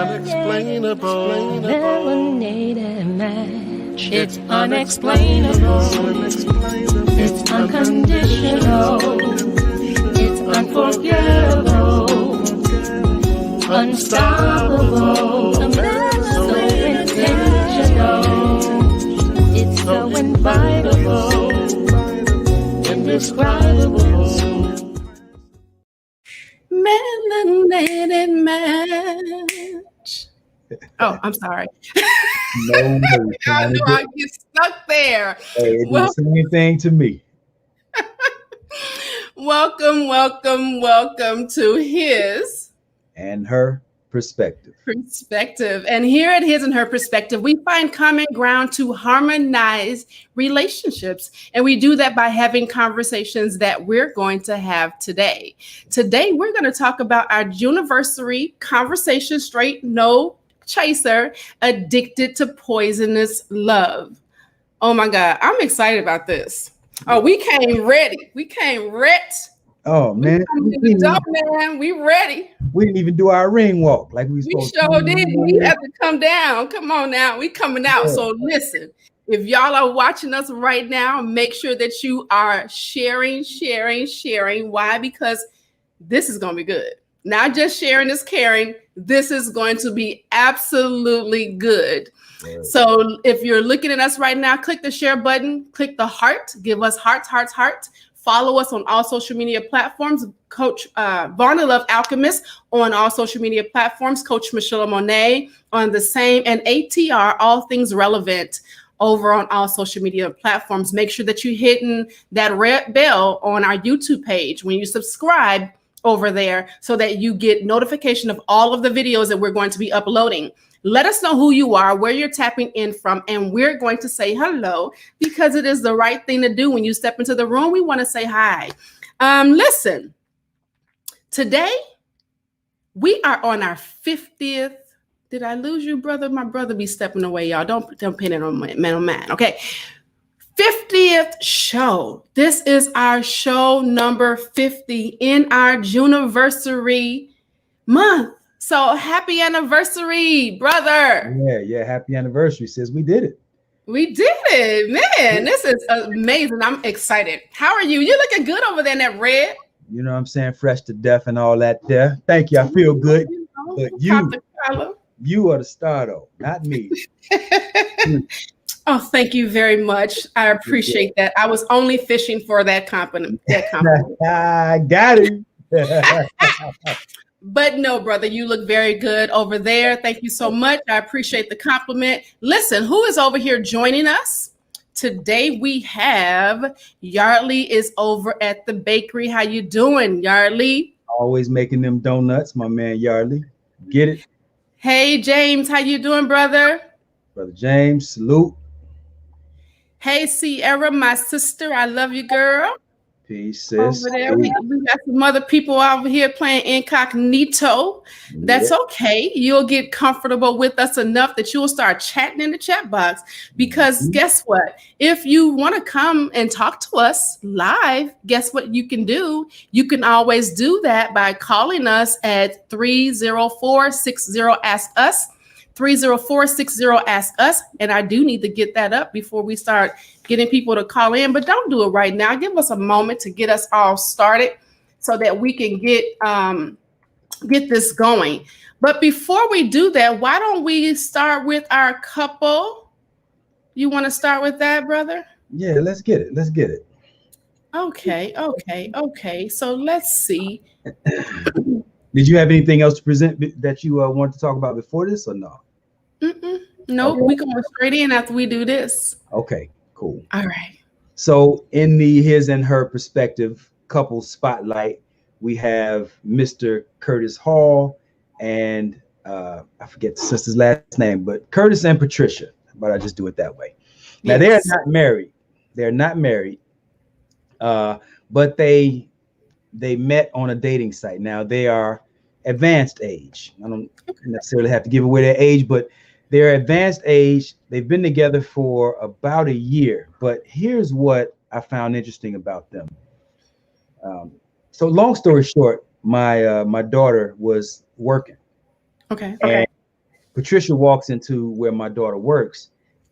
unexplainable. Lemonade and match. It's unexplainable. It's unconditional. It's unforgettable. Unstoppable. So intentional. It's so invitable. Indescribable. Melanated match. Oh, I'm sorry. No worries. I knew I'd get stuck there. Hey, it did the same thing to me. Welcome to His and Her Perspective. And here at His and Her Perspective, we find common ground to harmonize relationships. And we do that by having conversations that we're going to have today. Today, we're going to talk about our JUNIVERSARY conversation, straight, no chaser, addicted to poisonous love. Oh my God, I'm excited about this. Oh, we came ready. Oh man, we ready. We didn't even do our ring walk like we supposed to. We sure did. We have to come down. Come on now, we coming out. Yeah. So listen, if y'all are watching us right now, make sure that you are sharing. Why? Because this is gonna be good. Not just sharing is caring. This is going to be absolutely good. Yeah. So if you're looking at us right now, click the share button, click the heart, give us hearts. Follow us on all social media platforms. Coach Vaun Love Alchemist on all social media platforms. Coach Michelamonè on the same, and ATR, all things relevant, over on all social media platforms. Make sure that you're hitting that red bell on our YouTube page when you subscribe over there so that you get notification of all of the videos that we're going to be uploading. Let us know who you are, where you're tapping in from, and we're going to say hello because it is the right thing to do. When you step into the room, we want to say hi. Listen, today we are on our 50th. Did I lose you, brother? My brother be stepping away, y'all. Don't pin it on man. Okay. 50th show. This is our show number 50 in our JUNIVERSARY month. So happy anniversary, brother. Yeah. Happy anniversary, sis. We did it. We did it, man. This is amazing. I'm excited. How are you? You're looking good over there in that red. You know what I'm saying? Fresh to death and all that there. Thank you. I feel good. But you are the star, though, not me. Oh, thank you very much. I appreciate that. I was only fishing for that compliment. I got it. But no, brother, you look very good over there. Thank you so much. I appreciate the compliment. Listen, who is over here joining us? Today we have Yardley is over at the bakery. How you doing, Yardley? Always making them donuts, my man Yardley. Get it? Hey, James, how you doing, brother? Brother James, salute. Hey, Sierra, my sister. I love you, girl. Peace, sis. Over there, we got some other people over here playing incognito. That's okay. You'll get comfortable with us enough that you'll start chatting in the chat box. Because guess what? If you want to come and talk to us live, guess what you can do? You can always do that by calling us at 304-60-ASK-US. 304-60-ASK-US. And I do need to get that up before we start getting people to call in, but don't do it right now. Give us a moment to get us all started so that we can get this going. But before we do that, why don't we start with our couple? You want to start with that, brother? Yeah, let's get it. Okay. So let's see. Did you have anything else to present that you wanted to talk about before this or no? No, okay. We going straight in after we do this. Okay, cool. All right. So in the His and Her Perspective couple spotlight, we have Mr. Curtis Hall and I forget the sister's last name, but Curtis and Patricia. But I just do it that way. Now They are not married. They're not married. But they met on a dating site. Now they are advanced age. I don't necessarily have to give away their age, but they're advanced age. They've been together for about a year. But here's what I found interesting about them. So long story short, my daughter was working. Okay. And Patricia walks into where my daughter works,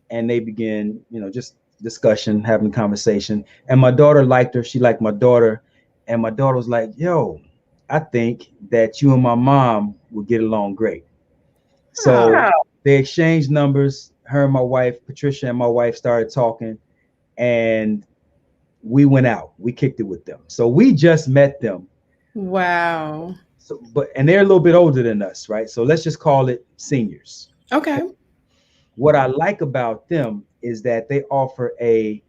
and they begin, just discussion, having conversation. And my daughter liked her. She liked my daughter. And my daughter was like, yo, I think that you and my mom would get along great. So they exchanged numbers. Her and my wife, Patricia and my wife, started talking, and we went out. We kicked it with them. So we just met them. Wow. So, and they're a little bit older than us, right? So let's just call it seniors. Okay. What I like about them is that they offer a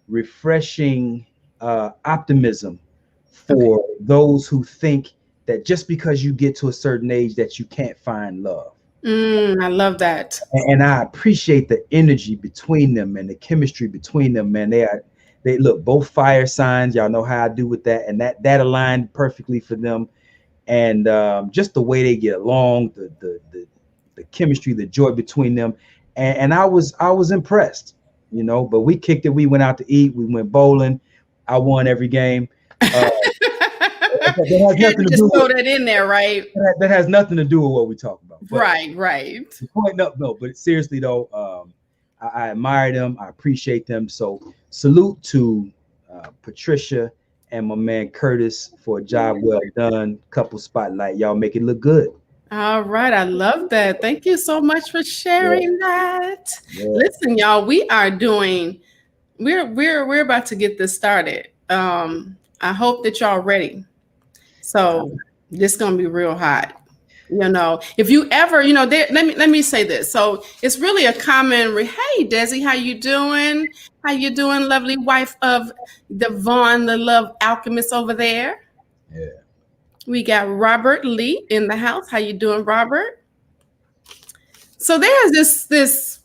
refreshing optimism for those who think that just because you get to a certain age that you can't find love. I love that. And I appreciate the energy between them and the chemistry between them, man. They look both fire signs. Y'all know how I do with that. And that aligned perfectly for them. And just the way they get along, the chemistry, the joy between them. And I was impressed, but we kicked it. We went out to eat. We went bowling. I won every game. That has nothing to do throw that in there, right? That has nothing to do with what we talk about. But right. The point, no, but seriously though, I admire them. I appreciate them. So salute to Patricia and my man Curtis for a job well done. Couple spotlight. Y'all make it look good. All right. I love that. Thank you so much for sharing that. Yeah. Listen, y'all, we're about to get this started. I hope that y'all ready. So this is gonna be real hot. If you ever, let me say this. So it's really a common, hey, Desi, how you doing? How you doing, lovely wife of the Vaun, the love alchemist over there? Yeah. We got Robert Lee in the house. How you doing, Robert? So there's this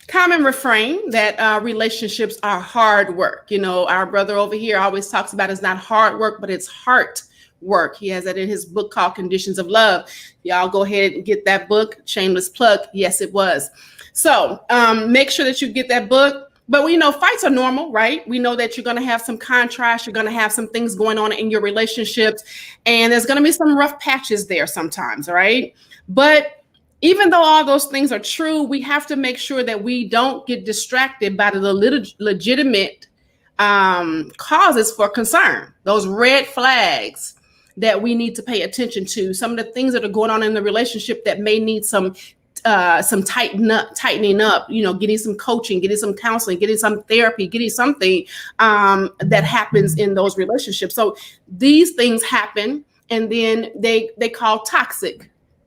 common refrain that relationships are hard work. Our brother over here always talks about it's not hard work, but it's heart work. He has that in his book called Conditions of Love. Y'all go ahead and get that book. Shameless plug. Yes, it was. So make sure that you get that book. But fights are normal, right? We know that you're going to have some contrast. You're going to have some things going on in your relationships. And there's going to be some rough patches there sometimes, right? But even though all those things are true, we have to make sure that we don't get distracted by the legitimate causes for concern, those red flags that we need to pay attention to, some of the things that are going on in the relationship that may need some tightening up, getting some coaching, getting some counseling, getting some therapy, getting something that happens in those relationships. So these things happen, and then they call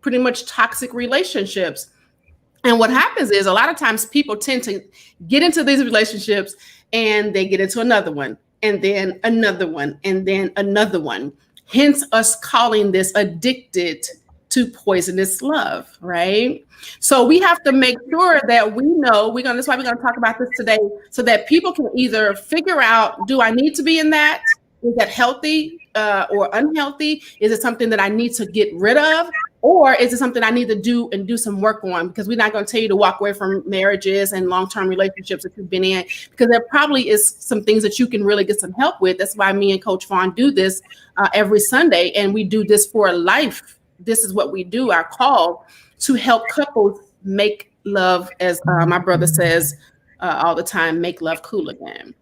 pretty much toxic relationships. And what happens is a lot of times people tend to get into these relationships and they get into another one, and then another one, and then another one. Hence us calling this addicted to poisonous love, right? So we have to make sure that we know, that's why we're going to talk about this today, so that people can either figure out, do I need to be in that? Is that healthy or unhealthy? Is it something that I need to get rid of? Or is it something I need to do some work on? Because we're not going to tell you to walk away from marriages and long-term relationships that you've been in, because there probably is some things that you can really get some help with. That's why me and Coach Vaun do this every Sunday, and we do this for life. This is what we do, our call to help couples make love, as my brother says all the time, make love cool again.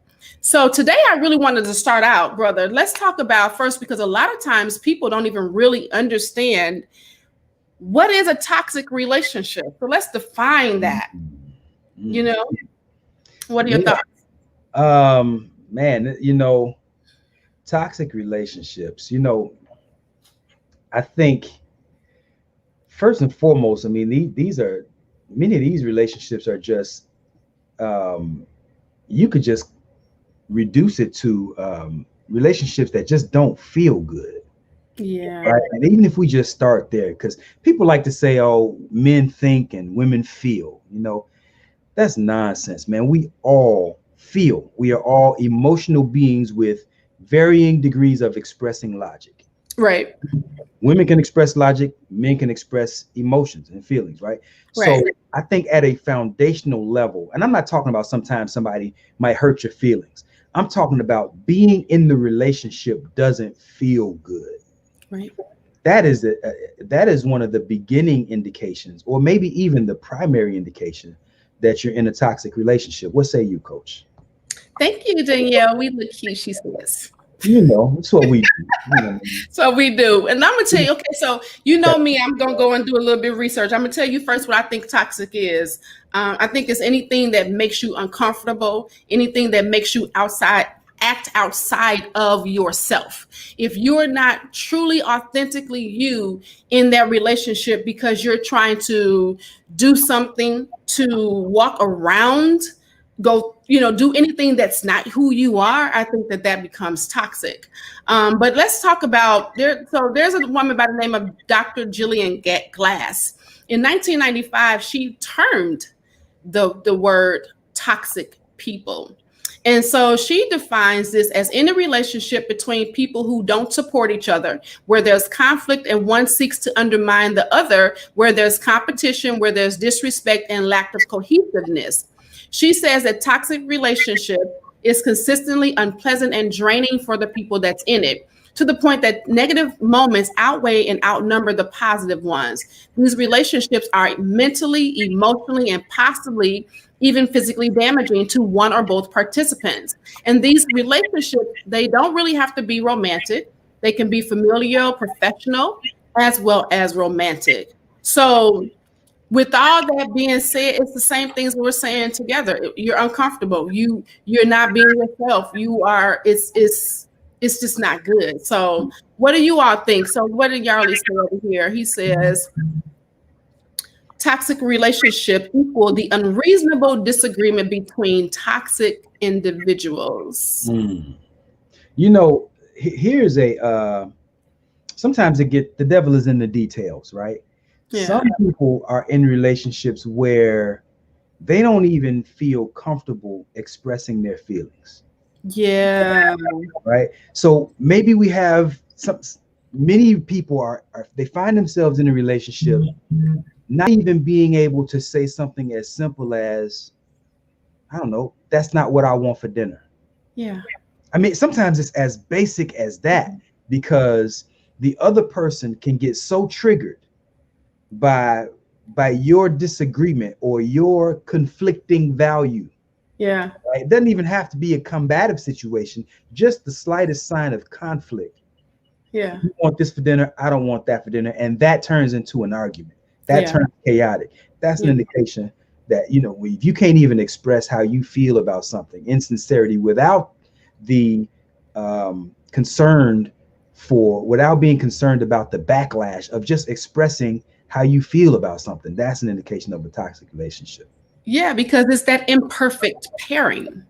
So today I really wanted to start out, brother. Let's talk about first, because a lot of times people don't even really understand what is a toxic relationship. So let's define that. What are your thoughts? Man, toxic relationships, I think first and foremost, many of these relationships are just, you could just reduce it to relationships that just don't feel good. Yeah. Right? And even if we just start there, because people like to say, oh, men think and women feel, that's nonsense, man. We all feel. We are all emotional beings with varying degrees of expressing logic. Right. Women can express logic, men can express emotions and feelings, right? So I think at a foundational level, and I'm not talking about sometimes somebody might hurt your feelings. I'm talking about being in the relationship doesn't feel good. Right. That is that is one of the beginning indications, or maybe even the primary indication that you're in a toxic relationship. What say you, Coach? Thank you, Danielle. We look cute, she says. You know, that's what we do. You know. So we do. And I'm going to tell you, okay, so you know me, I'm going to go and do a little bit of research. I'm going to tell you first what I think toxic is. I think it's anything that makes you uncomfortable, anything that makes you act outside of yourself. If you're not truly authentically you in that relationship because you're trying to do something to walk around, do anything that's not who you are, I think that becomes toxic. But let's talk about So there's a woman by the name of Dr. Gillian Glass. In 1995, she termed the word toxic people. And so she defines this as any relationship between people who don't support each other, where there's conflict and one seeks to undermine the other, where there's competition, where there's disrespect and lack of cohesiveness. She says that toxic relationship is consistently unpleasant and draining for the people that's in it, to the point that negative moments outweigh and outnumber the positive ones. These relationships are mentally, emotionally, and possibly even physically damaging to one or both participants. And these relationships, they don't really have to be romantic. They can be familial, professional, as well as romantic. So with all that being said, it's the same things we're saying together. You're uncomfortable. You're not being yourself. It's just not good. So what do you all think? So what did Yarley say over here? He says, toxic relationship equal the unreasonable disagreement between toxic individuals. You know, here's sometimes the devil is in the details, right? Yeah. Some people are in relationships where they don't even feel comfortable expressing their feelings. Yeah. Right. So maybe we have many people they find themselves in a relationship not even being able to say something as simple as, I don't know, that's not what I want for dinner. Yeah. I mean, sometimes it's as basic as that, because the other person can get so triggered by your disagreement or your conflicting value. Yeah. Right? It doesn't even have to be a combative situation, just the slightest sign of conflict. Yeah. You want this for dinner, I don't want that for dinner. And that turns into an argument. That turns chaotic. That's an indication that, if you can't even express how you feel about something in sincerity without the without being concerned about the backlash of just expressing how you feel about something, that's an indication of a toxic relationship. Yeah, because it's that imperfect pairing.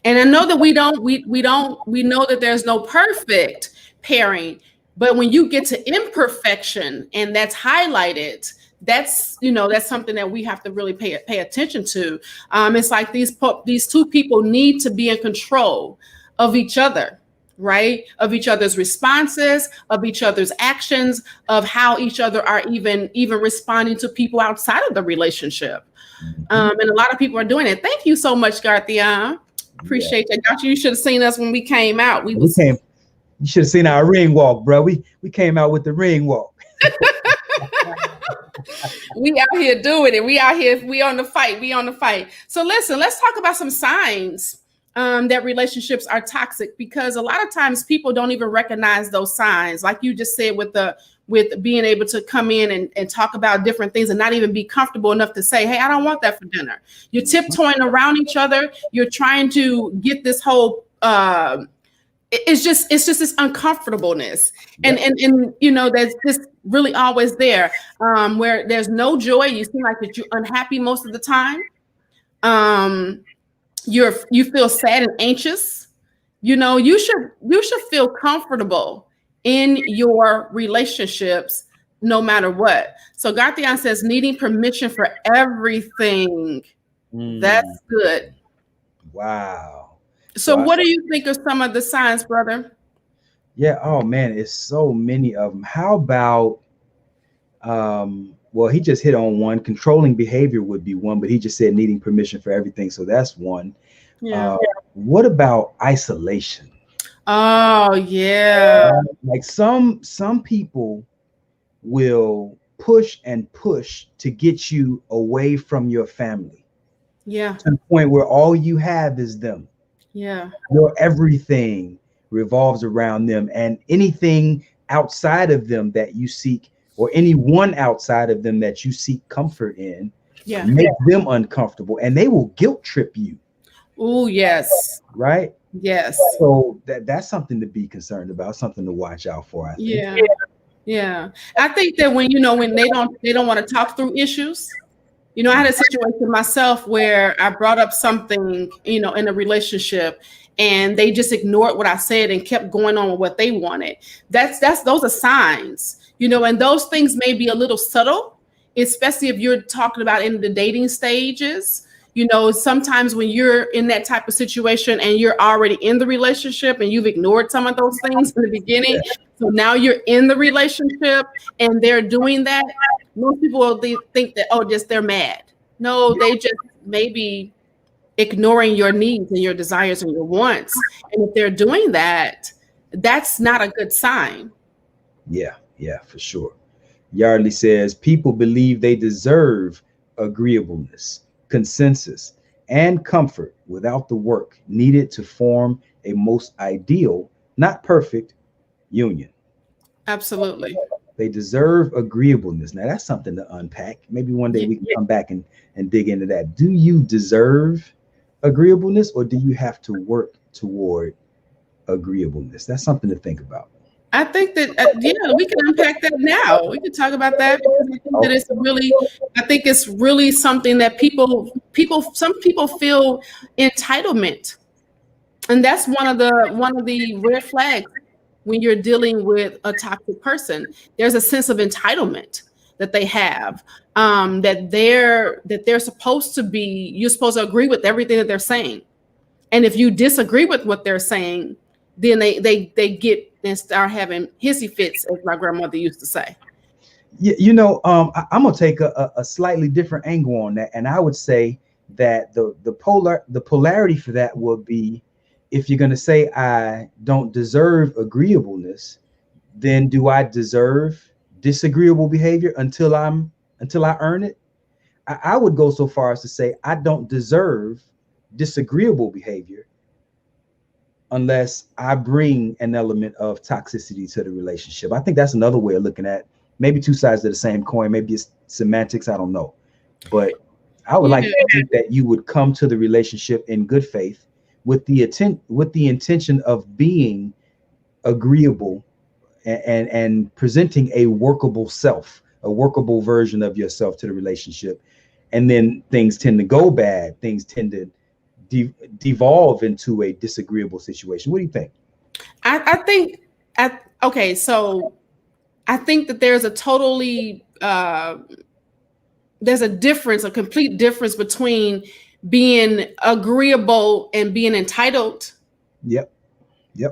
And I know that we know that there's no perfect pairing, but when you get to imperfection and that's highlighted, that's something that we have to really pay attention to. It's like these two people need to be in control of each other, right? Of each other's responses, of each other's actions, of how each other are even responding to people outside of the relationship. And a lot of people are doing it. Thank you so much, Garthia. Appreciate that. Garthia, you should have seen us when we came out. You should have seen our ring walk, bro. We came out with the ring walk. We out here doing it. We out here. We on the fight. So listen, let's talk about some signs that relationships are toxic, because a lot of times people don't even recognize those signs. Like you just said, with being able to come in and talk about different things and not even be comfortable enough to say, hey, I don't want that for dinner. You're tiptoeing around each other. You're trying to get this whole it's just this uncomfortableness. And that's just really always there, where there's no joy. You seem like that you're unhappy most of the time. You feel sad and anxious. You should feel comfortable in your relationships no matter what. So Garthian says needing permission for everything. That's good. Wow. So what do you think of some of the signs, brother? Yeah. Oh man, it's so many of them. How about, well, he just hit on one. Controlling behavior would be one, but he just said needing permission for everything. So that's one. Yeah. What about isolation? Oh yeah. Like some people, will push and push to get you away from your family. Yeah. To the point where all you have is them. Yeah. Your everything revolves around them, and anything outside of them that you seek, or anyone outside of them that you seek comfort in, make them uncomfortable, and they will guilt trip you. Oh, yes. Right? Yes. So that's something to be concerned about, something to watch out for, I think. Yeah. Yeah. I think that when they don't want to talk through issues. I had a situation myself where I brought up something, in a relationship, and they just ignored what I said and kept going on with what they wanted. Those are signs, and those things may be a little subtle, especially if you're talking about in the dating stages. Sometimes when you're in that type of situation and you're already in the relationship and you've ignored some of those things in the beginning, so now you're in the relationship and they're doing that. Most people will think that, just they're mad. No, they just maybe ignoring your needs and your desires and your wants. And if they're doing that, that's not a good sign. Yeah, for sure. Yardley says, people believe they deserve agreeableness, consensus, and comfort without the work needed to form a most ideal, not perfect, union. Absolutely. They deserve agreeableness. Now that's something to unpack. Maybe one day we can come back and dig into that. Do you deserve agreeableness, or do you have to work toward agreeableness? That's something to think about. I think that we can unpack that now. We can talk about that because I think it's really something that some people feel entitlement, and that's one of the red flags. When you're dealing with a toxic person, there's a sense of entitlement that they have, that they're supposed to be, you're supposed to agree with everything that they're saying. And if you disagree with what they're saying, then they get and start having hissy fits, as my grandmother used to say. I'm gonna take a slightly different angle on that, and I would say that the polarity for that would be, if you're going to say I don't deserve agreeableness, then do I deserve disagreeable behavior until I earn it? I would go so far as to say I don't deserve disagreeable behavior unless I bring an element of toxicity to the relationship. I think that's another way of looking at maybe two sides of the same coin. Maybe it's semantics, I don't know. But I would like to think that you would come to the relationship in good faith, with the intention of being agreeable and presenting a workable self, a workable version of yourself to the relationship. And then things tend to go bad. Things tend to devolve into a disagreeable situation. What do you think? I think that there's a complete difference between being agreeable and being entitled. Yep.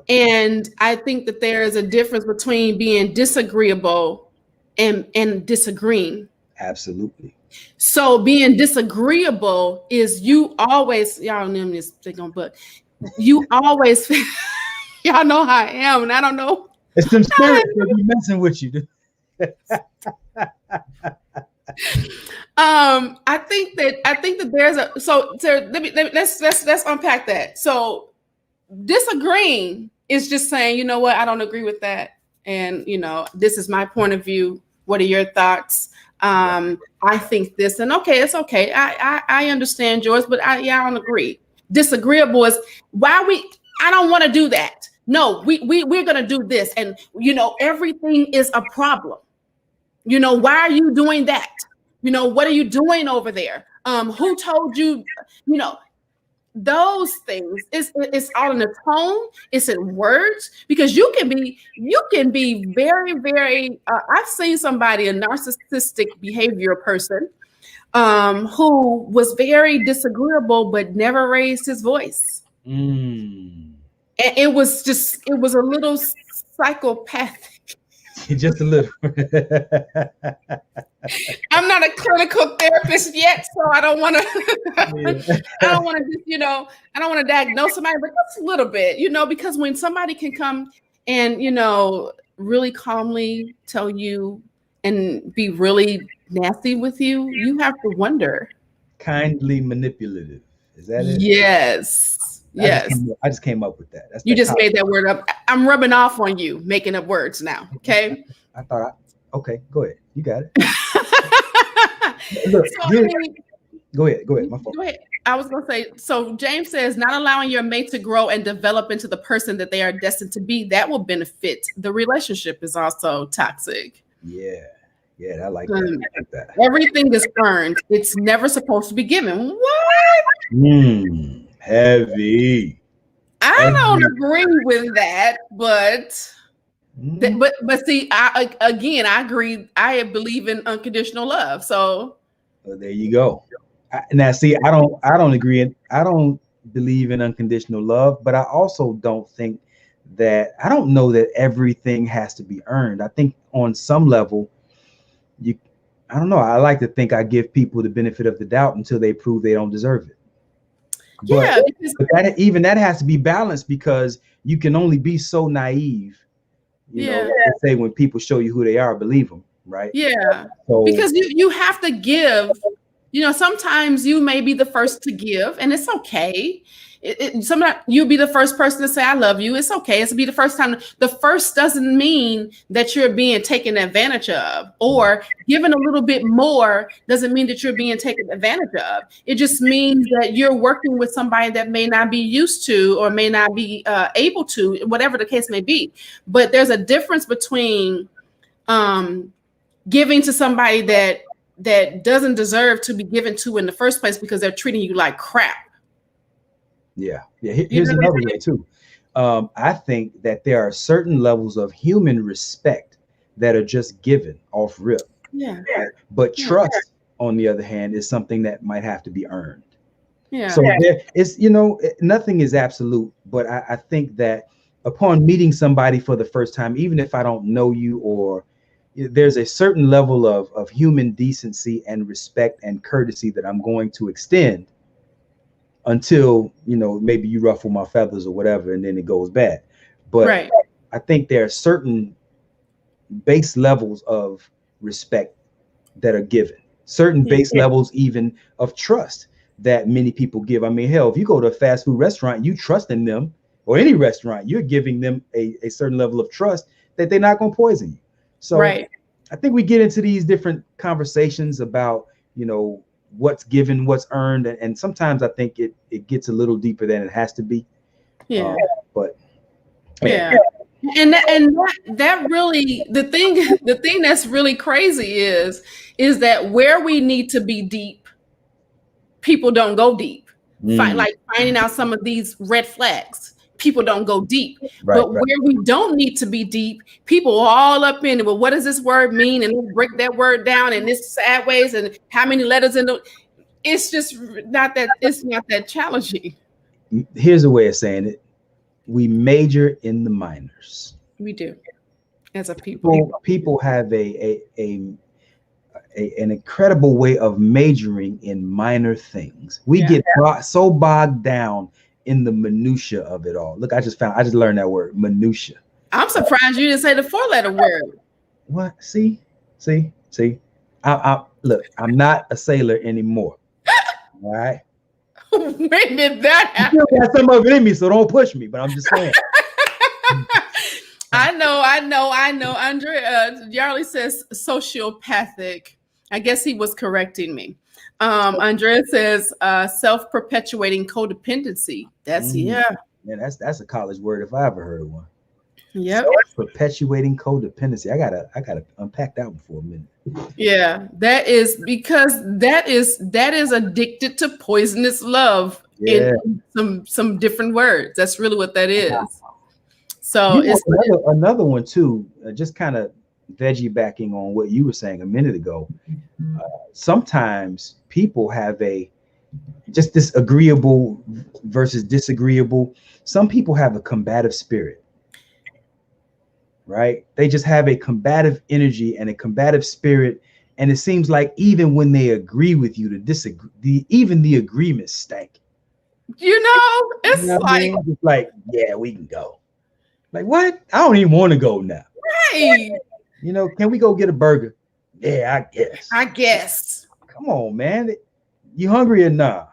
And I think that there is a difference between being disagreeable and disagreeing. Absolutely. So being disagreeable is you always, y'all know this thing on, but you always, y'all know how I am, and I don't know. It's them spirits that be messing with you. I think that there's let's unpack that. So disagreeing is just saying, you know what, I don't agree with that, and this is my point of view. What are your thoughts? I think this, and okay, it's okay. I understand yours, but I don't agree. Disagreeable is I don't want to do that. No, we're gonna do this, and everything is a problem. Why are you doing that? What are you doing over there? Who told you? Those things. It's all in the tone. It's in words, because you can be very, very. I've seen somebody, a narcissistic behavior person, who was very disagreeable but never raised his voice. And it was a little psychopathic. Just a little. I'm not a clinical therapist yet, so I don't want to. I don't want to diagnose somebody, but just a little bit, because when somebody can come and really calmly tell you and be really nasty with you, you have to wonder. Kindly manipulative. Is that it? Yes. Yes. I just came up with that. That's You just made that word up. I'm rubbing off on you, making up words now. Okay. Okay, go ahead. You got it. Look, go ahead. My fault. Go ahead. I was gonna say, so James says, not allowing your mate to grow and develop into the person that they are destined to be, that will benefit the relationship, is also toxic. Yeah, I like that. Everything is earned. It's never supposed to be given. What? Heavy. I don't agree with that, but see, I agree. I believe in unconditional love. So there you go. Now, see, I don't agree. I don't believe in unconditional love, but I also don't think that, I don't know that everything has to be earned. I think on some level, I don't know. I like to think I give people the benefit of the doubt until they prove they don't deserve it. Yeah, but that has to be balanced, because you can only be so naive. You know, say when people show you who they are, believe them, right? Yeah, because you have to give. You know, sometimes you may be the first to give, and it's okay. Sometimes you'll be the first person to say, I love you. It's okay. It's be the first time. The first doesn't mean that you're being taken advantage of, or given a little bit more doesn't mean that you're being taken advantage of. It just means that you're working with somebody that may not be used to, or may not be able to, whatever the case may be. But there's a difference between giving to somebody that doesn't deserve to be given to in the first place because they're treating you like crap. Yeah. Here's another way too. I think that there are certain levels of human respect that are just given off rip. Yeah. Right? But trust, on the other hand, is something that might have to be earned. Yeah. So it's, nothing is absolute, but I think that upon meeting somebody for the first time, even if I don't know you, or there's a certain level of human decency and respect and courtesy that I'm going to extend until, maybe you ruffle my feathers or whatever, and then it goes bad. But I think there are certain base levels of respect that are given, certain base levels even of trust that many people give. I mean, hell, if you go to a fast food restaurant, you trust in them, or any restaurant, you're giving them a certain level of trust that they're not going to poison you. So I think we get into these different conversations about, what's given, what's earned. And sometimes I think it gets a little deeper than it has to be. Yeah. And that really, the thing that's really crazy is that where we need to be deep, people don't go deep. Like finding out some of these red flags, people don't go deep. Where we don't need to be deep, people are all up in it. Well, what does this word mean? And let's break that word down in this sideways, and how many letters in the. It's just not that. It's not that challenging. Here's a way of saying it: we major in the minors. We do, as a people. People have an incredible way of majoring in minor things. We get so bogged down in the minutia of it all. Look, I just learned that word, minutia. I'm surprised you didn't say the 4-letter word. What? See. Look, I'm not a sailor anymore. All right. When did that happen? You got some of it in me, so don't push me. But I'm just saying. I know. Andrea Yarley says sociopathic. I guess he was correcting me. Andrea says self-perpetuating codependency. That's that's a college word if I ever heard of one. Yep. Perpetuating codependency. I gotta unpack that one for a minute. Yeah, that is because that is addicted to poisonous love in some different words. That's really what that is. So it's another one too, just kind of veggie backing on what you were saying a minute ago. Sometimes people have just this agreeable versus disagreeable. Some people have a combative spirit, right? They just have a combative energy and a combative spirit. And it seems like even when they agree with you, even the agreements stank. It's like, yeah, we can go. Like, what? I don't even want to go now. Right. Can we go get a burger? Yeah, I guess. Come on, man. You hungry or nah?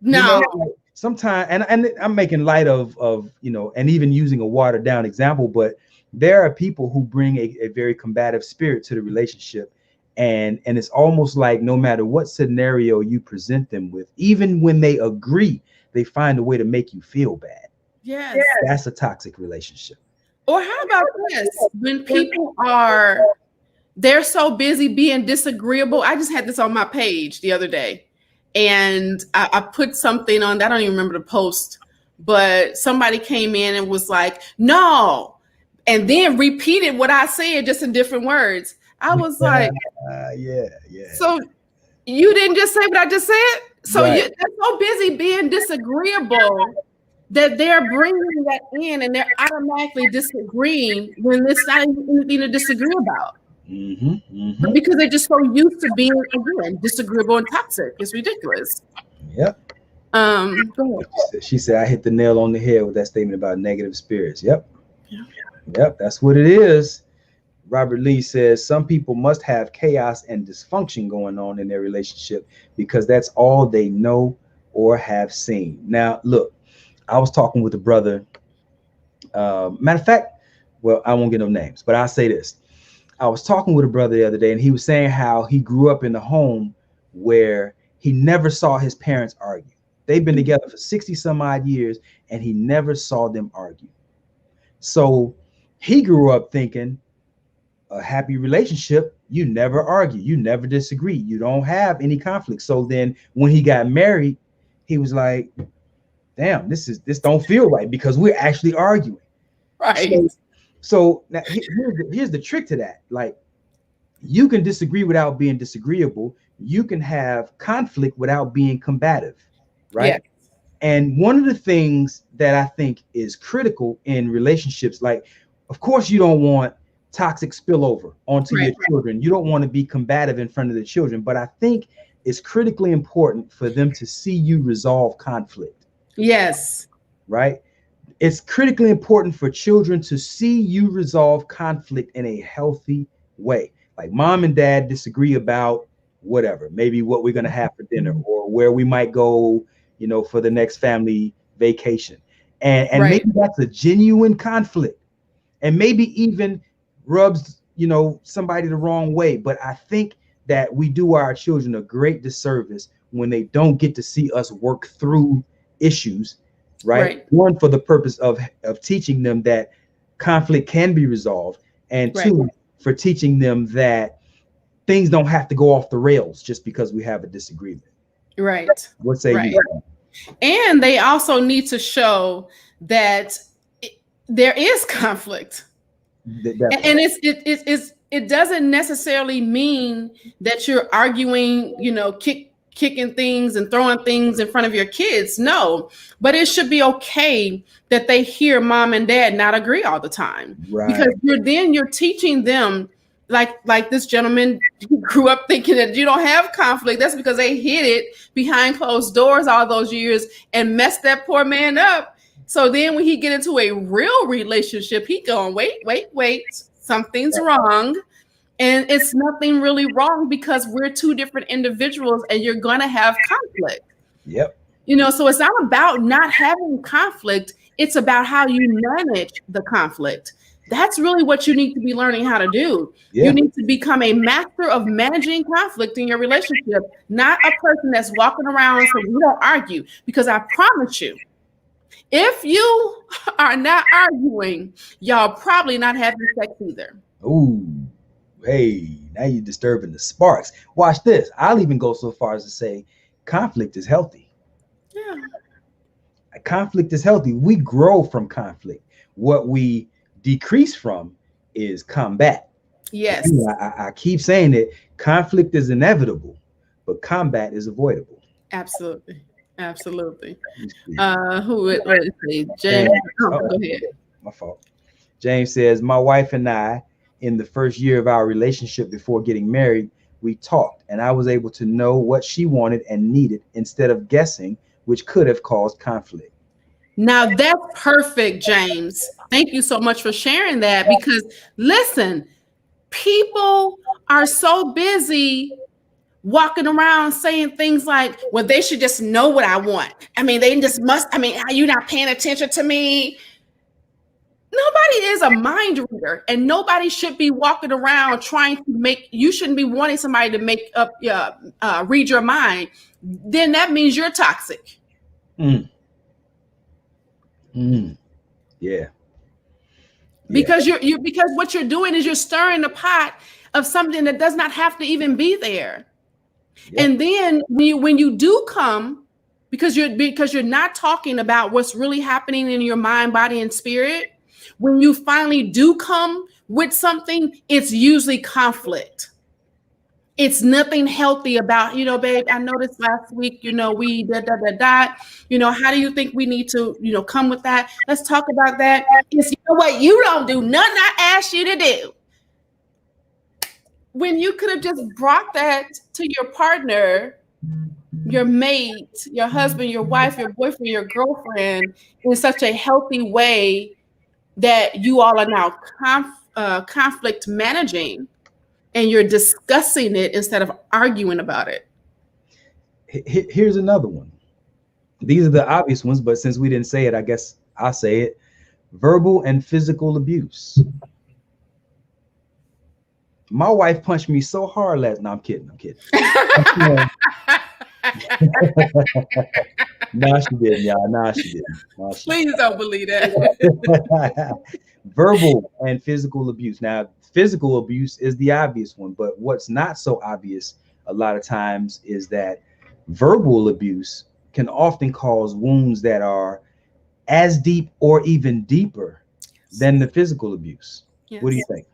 No. Like sometimes, and I'm making light of and even using a watered down example, but there are people who bring a very combative spirit to the relationship, and it's almost like no matter what scenario you present them with, even when they agree, they find a way to make you feel bad. Yes. That's a toxic relationship. Or how about this? When people they're so busy being disagreeable. I just had this on my page the other day, and I put something on, I don't even remember the post, but somebody came in and was like, no, and then repeated what I said just in different words. I was like, yeah. So you didn't just say what I just said? So right. they're so busy being disagreeable that they're bringing that in, and they're automatically disagreeing when it's not anything to disagree about. Because they're just so used to being, again, disagreeable and toxic. It's ridiculous. Yep. Go ahead. She said, I hit the nail on the head with that statement about negative spirits. Yep. That's what it is. Robert Lee says some people must have chaos and dysfunction going on in their relationship because that's all they know or have seen. Now, look, I was talking with a brother. Matter of fact, well, I won't get no names, but I'll say this. I was talking with a brother the other day, and he was saying how he grew up in a home where he never saw his parents argue. They've been together for 60 some odd years, and he never saw them argue. So he grew up thinking a happy relationship, you never argue, you never disagree, you don't have any conflict. So then when he got married, he was like, damn, this don't feel right because we're actually arguing. Right. So now here's the trick to that. Like, you can disagree without being disagreeable. You can have conflict without being combative, right? Yeah. And one of the things that I think is critical in relationships, like, of course, you don't want toxic spillover onto your children. You don't want to be combative in front of the children, but I think it's critically important for them to see you resolve conflict. Yes. Right? It's critically important for children to see you resolve conflict in a healthy way. Like, mom and dad disagree about whatever, maybe what we're going to have for dinner or where we might go, for the next family vacation. And maybe that's a genuine conflict, and maybe even rubs, somebody the wrong way. But I think that we do our children a great disservice when they don't get to see us work through issues. Right. One, for the purpose of teaching them that conflict can be resolved, and two, for teaching them that things don't have to go off the rails just because we have a disagreement. Right. What say you? And they also need to show that there is conflict, and it doesn't necessarily mean that you're arguing, kicking things and throwing things in front of your kids. No, but it should be okay that they hear mom and dad not agree all the time, because you're teaching them, like this gentleman who grew up thinking that you don't have conflict. That's because they hid it behind closed doors all those years and messed that poor man up. So then when he get into a real relationship, he going, wait, something's wrong. And it's nothing really wrong, because we're two different individuals and you're going to have conflict. Yep. So it's not about not having conflict. It's about how you manage the conflict. That's really what you need to be learning how to do. Yeah. You need to become a master of managing conflict in your relationship, not a person that's walking around saying we don't argue, because I promise you, if you are not arguing, y'all probably not having sex either. Ooh. Hey, now you're disturbing the sparks. Watch this. I'll even go so far as to say conflict is healthy. Yeah. Conflict is healthy. We grow from conflict. What we decrease from is combat. Yes. I keep saying it. Conflict is inevitable, but combat is avoidable. Absolutely. Who would say? James, go ahead. My fault. James says, my wife and I, in the first year of our relationship before getting married, we talked, and I was able to know what she wanted and needed instead of guessing, which could have caused conflict. Now that's perfect, James. Thank you so much for sharing that, because listen, people are so busy walking around saying things like, well, they should just know what I want. I mean, they just must. I mean, are you not paying attention to me? Nobody is a mind reader, and nobody should be walking around trying to you shouldn't be wanting somebody to make up, read your mind. Then that means you're toxic. Yeah. Because because what you're doing is you're stirring the pot of something that does not have to even be there. Yep. And then when you do come, because you're not talking about what's really happening in your mind, body, and spirit, when you finally do come with something, it's usually conflict. It's nothing healthy about, babe, I noticed last week, we how do you think we need to, come with that? Let's talk about that. It's, what, you don't do nothing I asked you to do. When you could have just brought that to your partner, your mate, your husband, your wife, your boyfriend, your girlfriend, in such a healthy way that you all are now conflict managing, and you're discussing it instead of arguing about it. Here's another one. These are the obvious ones, but since we didn't say it, I guess I'll say it. Verbal and physical abuse. My wife punched me so hard last night. No, I'm kidding. No, she didn't, y'all. No, she didn't. Please don't believe that. Verbal and physical abuse. Now, physical abuse is the obvious one, but what's not so obvious a lot of times is that verbal abuse can often cause wounds that are as deep or even deeper than the physical abuse. Yes. What do you think?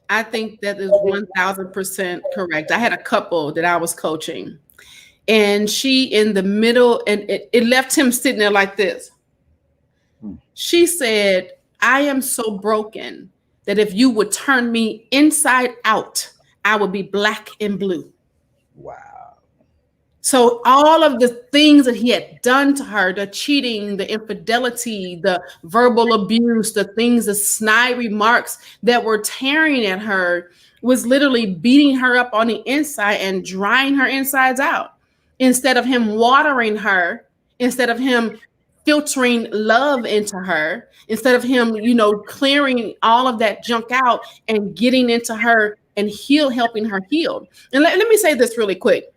I think that is 1000% correct. I had a couple that I was coaching, and she in the middle, and it left him sitting there like this. She said, I am so broken that if you would turn me inside out, I would be black and blue. Wow. So all of the things that he had done to her, the cheating, the infidelity, the verbal abuse, the things, the snide remarks that were tearing at her, was literally beating her up on the inside and drying her insides out. Instead of him watering her, instead of him filtering love into her, instead of him, clearing all of that junk out and getting into her and helping her heal. And let me say this really quick.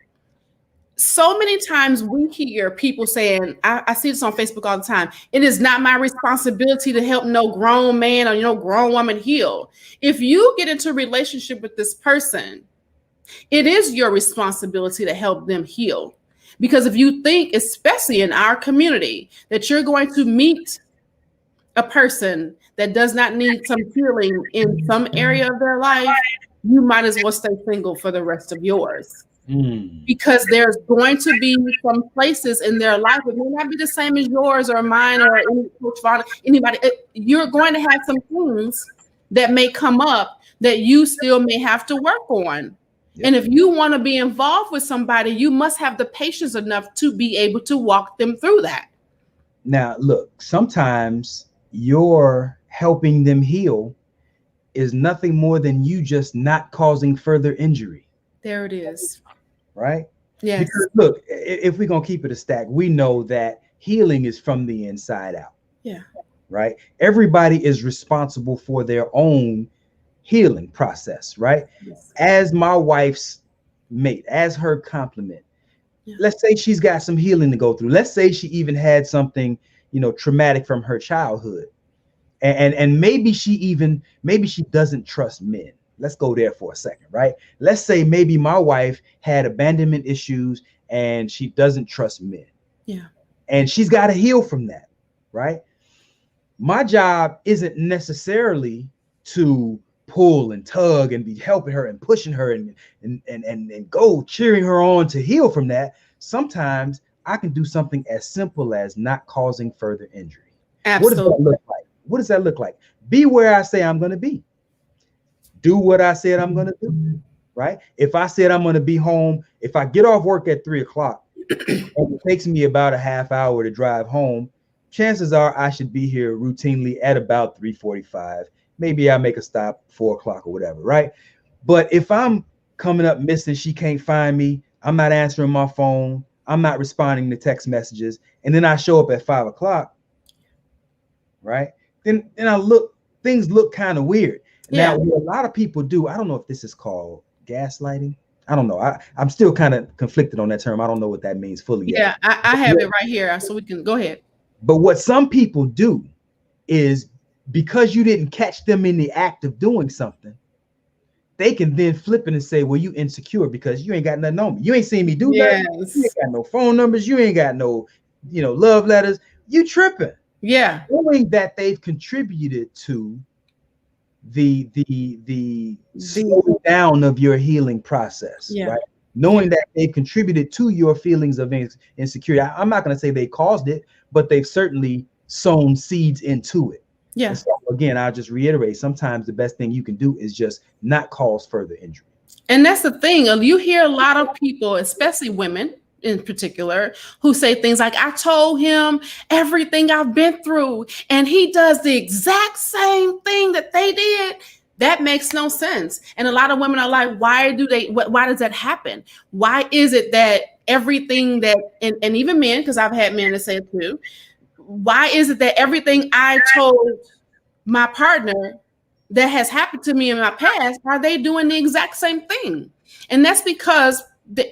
So many times we hear people saying, I see this on Facebook all the time, it is not my responsibility to help no grown man or grown woman heal. If you get into a relationship with this person, it is your responsibility to help them heal. Because if you think, especially in our community, that you're going to meet a person that does not need some healing in some area of their life, you might as well stay single for the rest of yours. Because there's going to be some places in their life, it may not be the same as yours or mine or anybody. You're going to have some things that may come up that you still may have to work on. Yep. And if you want to be involved with somebody, you must have the patience enough to be able to walk them through that. Now, look, sometimes your helping them heal is nothing more than you just not causing further injury. There it is. Right? Yes. Because look, if we're going to keep it a stack, we know that healing is from the inside out. Yeah. Right? Everybody is responsible for their own healing process, right? Yes. As my wife's mate, as her complement, let's say she's got some healing to go through. Let's say she even had something, traumatic from her childhood. And maybe she doesn't trust men. Let's go there for a second, right? Let's say maybe my wife had abandonment issues and she doesn't trust men. Yeah. And she's got to heal from that, right? My job isn't necessarily to pull and tug and be helping her and pushing her and go cheering her on to heal from that. Sometimes I can do something as simple as not causing further injury. Absolutely. What does that look like? Be where I say I'm going to be. Do what I said I'm going to do, right? If I said I'm going to be home, if I get off work at 3:00 and it takes me about a half hour to drive home, chances are I should be here routinely at about 3:45. Maybe I make a stop 4:00 or whatever, right? But if I'm coming up missing, she can't find me, I'm not answering my phone, I'm not responding to text messages, and then I show up at 5 o'clock, right? Then things look kind of weird. Yeah. Now, what a lot of people do, I don't know if this is called gaslighting. I don't know. I'm still kind of conflicted on that term. I don't know what that means fully yet. Yeah, I have it right here, so we can go ahead. But what some people do is, because you didn't catch them in the act of doing something, they can then flip it and say, well, you insecure because you ain't got nothing on me. You ain't seen me do nothing. You ain't got no phone numbers. You ain't got no, love letters. You tripping. Yeah. Knowing that they've contributed to the slowing down of your healing process, right? Knowing that they've contributed to your feelings of insecurity. I'm not going to say they caused it, but they've certainly sown seeds into it. Yeah. So again, I'll just reiterate, sometimes the best thing you can do is just not cause further injury. And that's the thing. You hear a lot of people, especially women in particular, who say things like, I told him everything I've been through, and he does the exact same thing that they did. That makes no sense. And a lot of women are like, why does that happen? Why is it that everything that, and even men, because I've had men that say it too, why is it that everything I told my partner that has happened to me in my past, are they doing the exact same thing? And that's because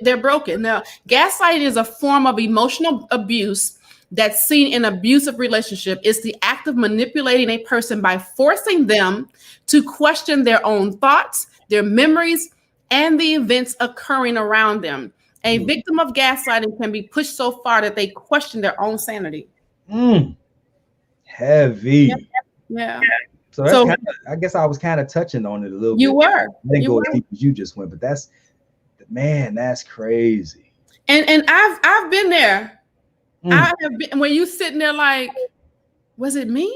they're broken. Now, gaslighting is a form of emotional abuse that's seen in abusive relationship. It's the act of manipulating a person by forcing them to question their own thoughts, their memories, and the events occurring around them. A victim of gaslighting can be pushed so far that they question their own sanity. Heavy. Yeah. So I guess I was kind of touching on it a little bit. You were. I didn't go as deep as you just went, but that's crazy. And I've been there. I have been, when you sitting there like, was it me?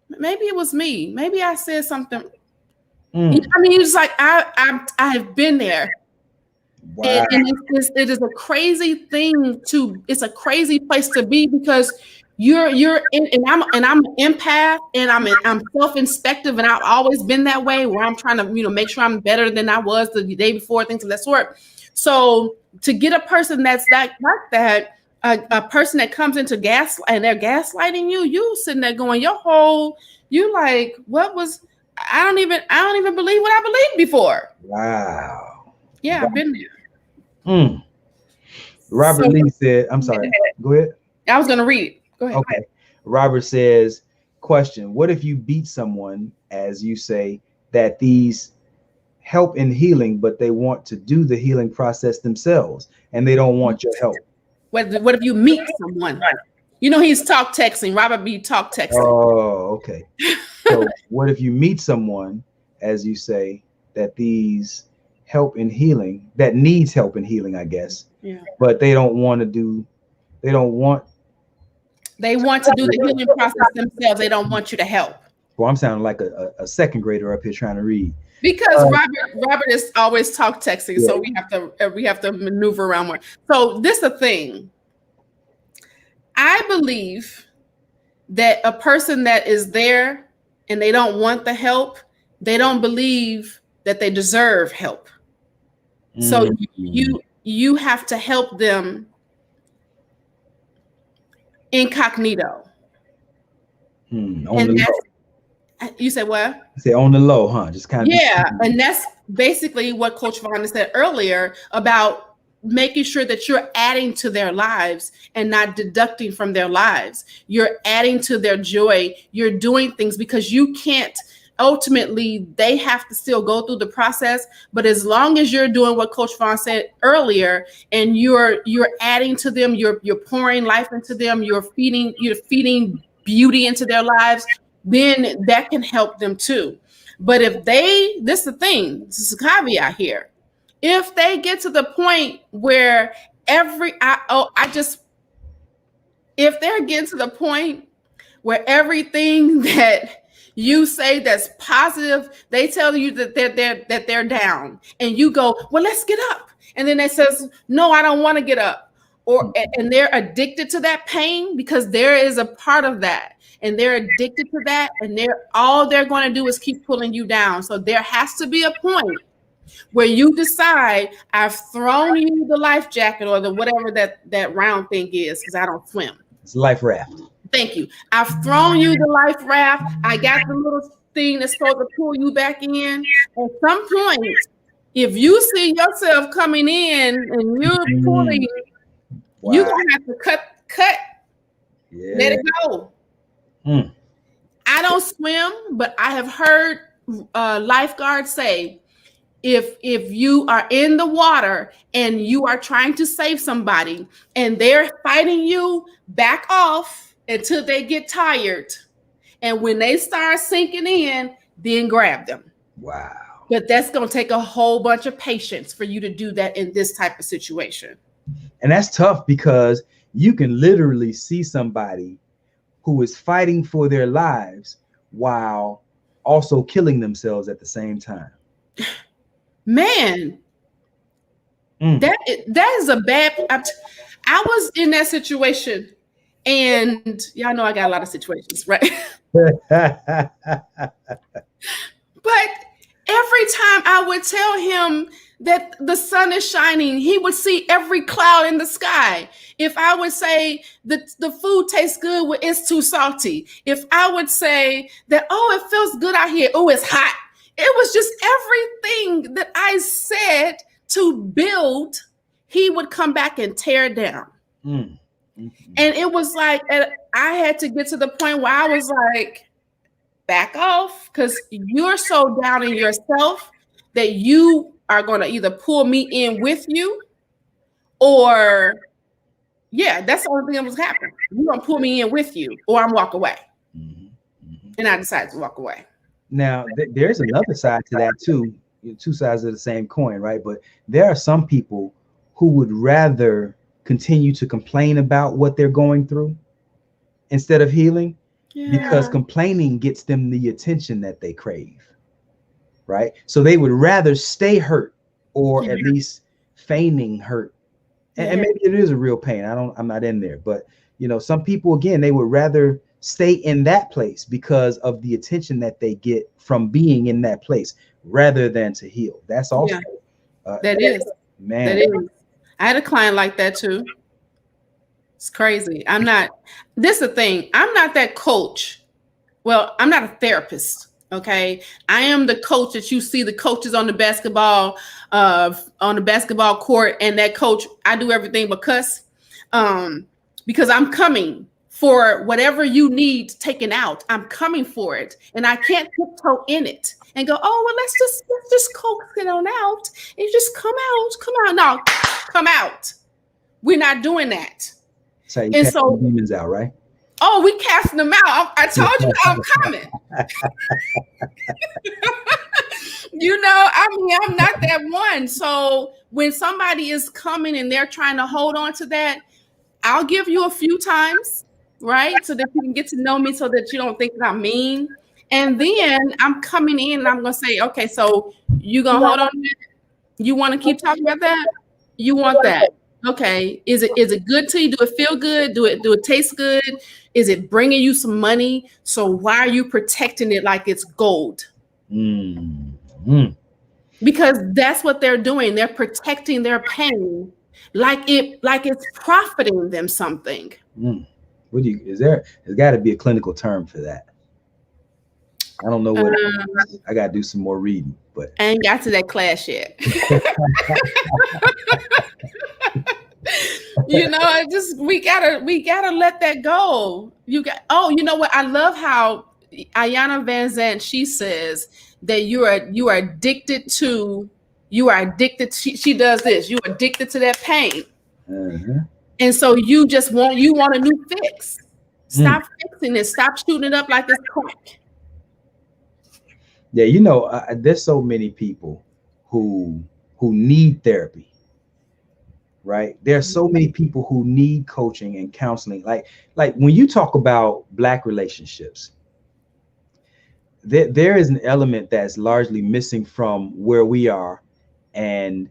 Maybe it was me. Maybe I said something. I mean, it's like I have been there. Wow. And it is a crazy thing it's a crazy place to be, because you're in, and I'm an empath, and I'm self-inspective, and I've always been that way, where I'm trying to make sure I'm better than I was the day before, things of that sort. So to get a person that's like that, a person that comes into and they're gaslighting you sitting there going, you like, what was, I don't even believe what I believed before. Wow. Yeah, I've been there. Robert Lee said, I'm sorry, go ahead. I was going to read it. Go ahead. Okay. Robert says, question, what if you beat someone, as you say, that these help in healing, but they want to do the healing process themselves and they don't want your help? What if you meet someone? He's talk texting. Robert B. talk texting. Oh, okay. So what if you meet someone, as you say, that these help in healing, that needs help in healing, I guess, but they want to do the healing process themselves. They don't want you to help. Well, I'm sounding like a second grader up here trying to read. Because Robert is always talk texting, so we have to maneuver around more. So this is the thing. I believe that a person that is there and they don't want the help, they don't believe that they deserve help. So you have to help them incognito. On the low. You said what? I say on the low, huh? Just kind of. Yeah, and that's basically what Coach Vaun said earlier about making sure that you're adding to their lives and not deducting from their lives. You're adding to their joy. You're doing things because you can't. Ultimately, they have to still go through the process. But as long as you're doing what Coach Vaun said earlier, and you're adding to them, you're pouring life into them, you're feeding beauty into their lives, then that can help them too. But if this is the thing, this is a caveat here. If they get to the point where if they're getting to the point where everything that you say that's positive, they tell you that they're down, and you go, well, let's get up. And then they says, no, I don't want to get up. And they're addicted to that pain, because there is a part of that. And they're addicted to that, and all they're going to do is keep pulling you down. So there has to be a point where you decide, I've thrown you the life jacket or the whatever that round thing is, because I don't swim. It's a life raft. Thank you. I've thrown you the life raft. I got the little thing that's supposed to pull you back in. At some point, if you see yourself coming in and you're pulling, you're gonna have to cut. Yeah. Let it go. I don't swim, but I have heard lifeguards say, if you are in the water and you are trying to save somebody and they're fighting you, back off until they get tired. And when they start sinking in, then grab them. Wow. But that's going to take a whole bunch of patience for you to do that in this type of situation. And that's tough, because you can literally see somebody who is fighting for their lives while also killing themselves at the same time. Man, that is a bad. I was in that situation, and y'all know I got a lot of situations, right? But every time I would tell him that the sun is shining, he would see every cloud in the sky. If I would say that the food tastes good, but it's too salty. If I would say that, oh, it feels good out here, oh, it's hot. It was just everything that I said to build, he would come back and tear down. And it was like, I had to get to the point where I was like, back off, because you're so down in yourself that you are going to either pull me in with you, or that's the only thing that was happening. You're going to pull me in with you, or I'm walk away. And I decided to walk away. Now, there's another side to that too. Two sides of the same coin, right? But there are some people who would rather continue to complain about what they're going through instead of healing, because complaining gets them the attention that they crave, right? So they would rather stay hurt, or at least feigning hurt. And maybe it is a real pain. I'm not in there, but some people, again, they would rather stay in that place because of the attention that they get from being in that place, rather than to heal. That's also that is, man. That is. I had a client like that too. It's crazy. This is the thing. I'm not that coach. Well, I'm not a therapist. Okay. I am the coach that you see the coaches on the basketball court, and that coach, I do everything but cuss. Because I'm coming for whatever you need taken out. I'm coming for it. And I can't tiptoe in it and go, oh, well, let's just coax it on out and just come out. No, come out. We're not doing that. So you cast the demons out, right? Oh, we casting them out. I told you I'm coming. I'm not that one. So when somebody is coming and they're trying to hold on to that, I'll give you a few times, right? So that you can get to know me, so that you don't think that I'm mean. And then I'm coming in and I'm going to say, okay, so you going to hold on to that? You want to keep talking about that? You want that? Okay. Is it good to you? Do it feel good? Do it taste good? Is it bringing you some money? So why are you protecting it like it's gold? Because that's what they're doing. They're protecting their pain like it's profiting them something. There's got to be a clinical term for that. I don't know what I got to do some more reading, but I ain't got to that class yet. We gotta let that go. You know what? I love how Iyanla Vanzant, she says that you are addicted to. She does this. You're addicted to that pain. And so you want a new fix. Stop fixing it. Stop shooting it up like it's crack. Yeah, there's so many people who need therapy, right? There are so many people who need coaching and counseling. Like when you talk about Black relationships, there is an element that's largely missing from where we are, and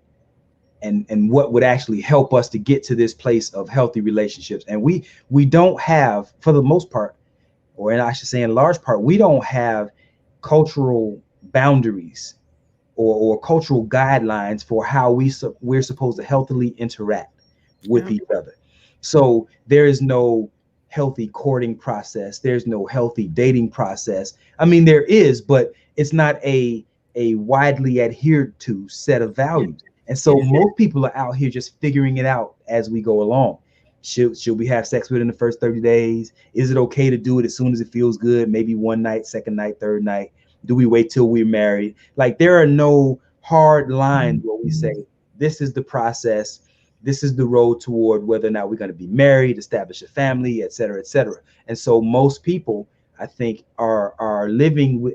what would actually help us to get to this place of healthy relationships. And we don't have, for the most part, or I should say in large part, we don't have cultural boundaries or cultural guidelines for how we're supposed to healthily interact with each other. So there is no healthy courting process. There's no healthy dating process. I mean, there is, but it's not a widely adhered to set of values. And so most people are out here just figuring it out as we go along. Should we have sex within the first 30 days? Is it okay to do it as soon as it feels good? Maybe one night, second night, third night. Do we wait till we're married? Like, there are no hard lines where we say, this is the process. This is the road toward whether or not we're going to be married, establish a family, et cetera, et cetera. And so most people, I think, are living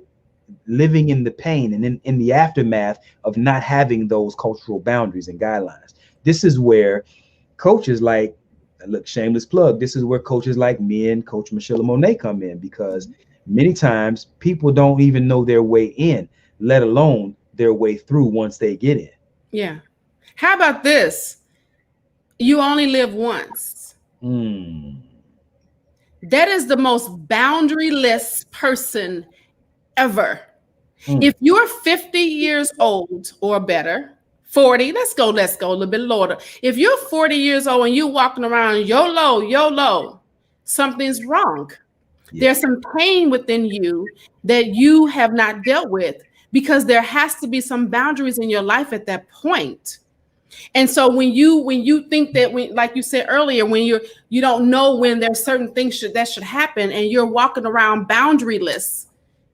in the pain and in the aftermath of not having those cultural boundaries and guidelines. This is where coaches like, look, shameless plug, this is where coaches like me and Coach Michelamonè come in, because many times people don't even know their way in, let alone their way through once they get in. Yeah. How about this? You only live once. That is the most boundaryless person ever. If you're 50 years old or better, 40, let's go a little bit lower. If you're 40 years old and you're walking around YOLO, something's wrong. There's some pain within you that you have not dealt with, because there has to be some boundaries in your life at that point. And so when you think that, like you said earlier, when you don't know when there's certain things that should happen, and you're walking around boundaryless,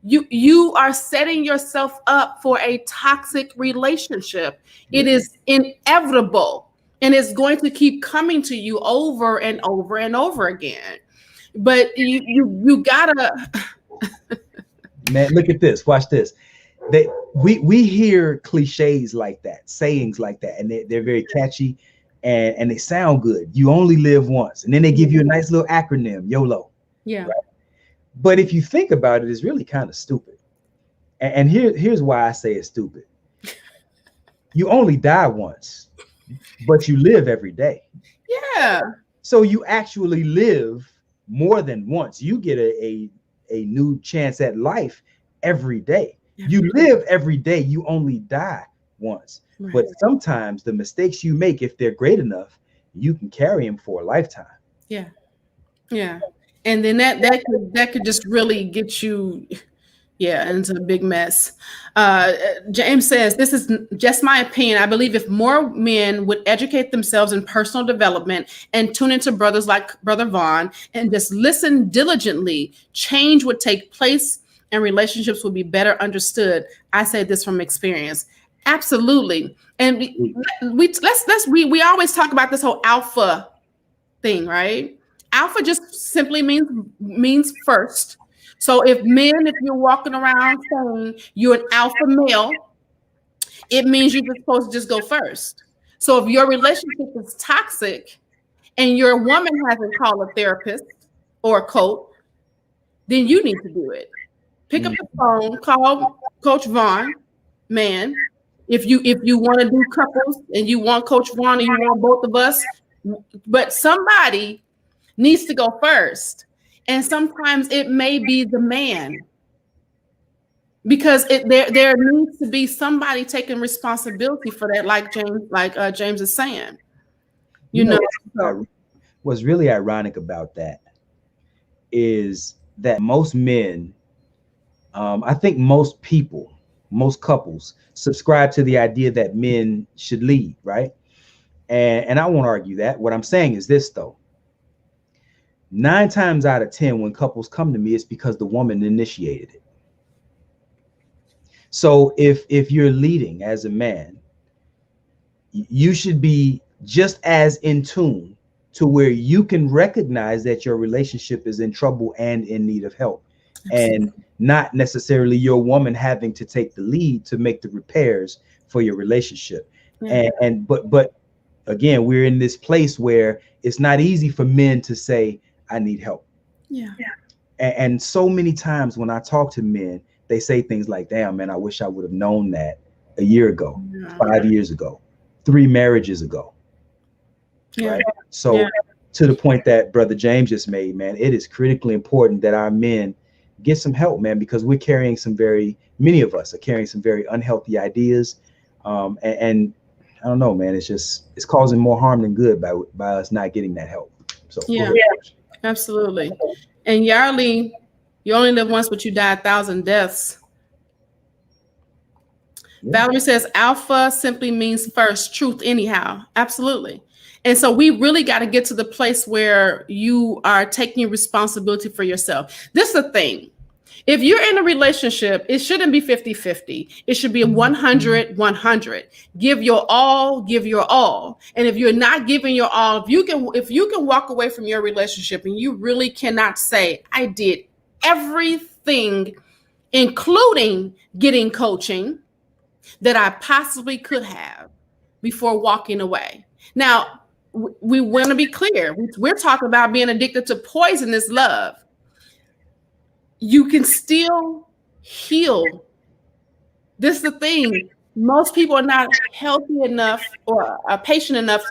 you are setting yourself up for a toxic relationship. It is inevitable, and it's going to keep coming to you over and over and over again. But you gotta man, look at this, watch this. We hear cliches like that, sayings like that, and they're very catchy and they sound good. You only live once, and then they give you a nice little acronym, YOLO. Yeah. Right? But if you think about it, it's really kind of stupid. And here's why I say it's stupid. You only die once, but you live every day. Yeah. So you actually live more than once. You get a new chance at life every day. You live every day. You only die once. Right. But sometimes the mistakes you make, if they're great enough, you can carry them for a lifetime. Yeah. Yeah. And then that could just really get you, into a big mess. James says, this is just my opinion. I believe if more men would educate themselves in personal development and tune into brothers like Brother Vaun and just listen diligently, change would take place and relationships would be better understood. I say this from experience. Absolutely. And we always talk about this whole alpha thing, right? Alpha just simply means first. So if you're walking around saying you're an alpha male, it means you're supposed to just go first. So if your relationship is toxic and your woman hasn't called a therapist or a coach, then you need to do it. Pick up the phone, call Coach Vaun, man. If you want to do couples and you want Coach Vaun and you want both of us, but somebody needs to go first. And sometimes it may be the man, because there needs to be somebody taking responsibility for that, like James is saying. You know, what's really ironic about that is that most men, I think most couples subscribe to the idea that men should lead, right? And I won't argue that. What I'm saying is this, though. 9 times out of 10, when couples come to me, it's because the woman initiated it. So if you're leading as a man, you should be just as in tune to where you can recognize that your relationship is in trouble and in need of help. Absolutely. And not necessarily your woman having to take the lead to make the repairs for your relationship. Mm-hmm. But again, we're in this place where it's not easy for men to say, I need help. Yeah. And so many times when I talk to men, they say things like, damn, man, I wish I would have known that a year ago, 5 years ago, 3 marriages ago. Yeah. Right. So to the point that Brother James just made, man, it is critically important that our men get some help, man, because we're carrying many of us are carrying some very unhealthy ideas. And I don't know, man, it's causing more harm than good by us not getting that help. So yeah, absolutely. And Yarly, you only live once, but you die 1,000 deaths. Yeah. Valerie says alpha simply means first, truth anyhow. Absolutely. And so we really got to get to the place where you are taking responsibility for yourself. This is the thing. If you're in a relationship, it shouldn't be 50-50. It should be 100-100. Give your all, give your all. And if you're not giving your all, if you can walk away from your relationship and you really cannot say, I did everything, including getting coaching, that I possibly could have before walking away. Now, we want to be clear. We're talking about being addicted to poisonous love. You can still heal. This is the thing. Most people are not healthy enough or patient enough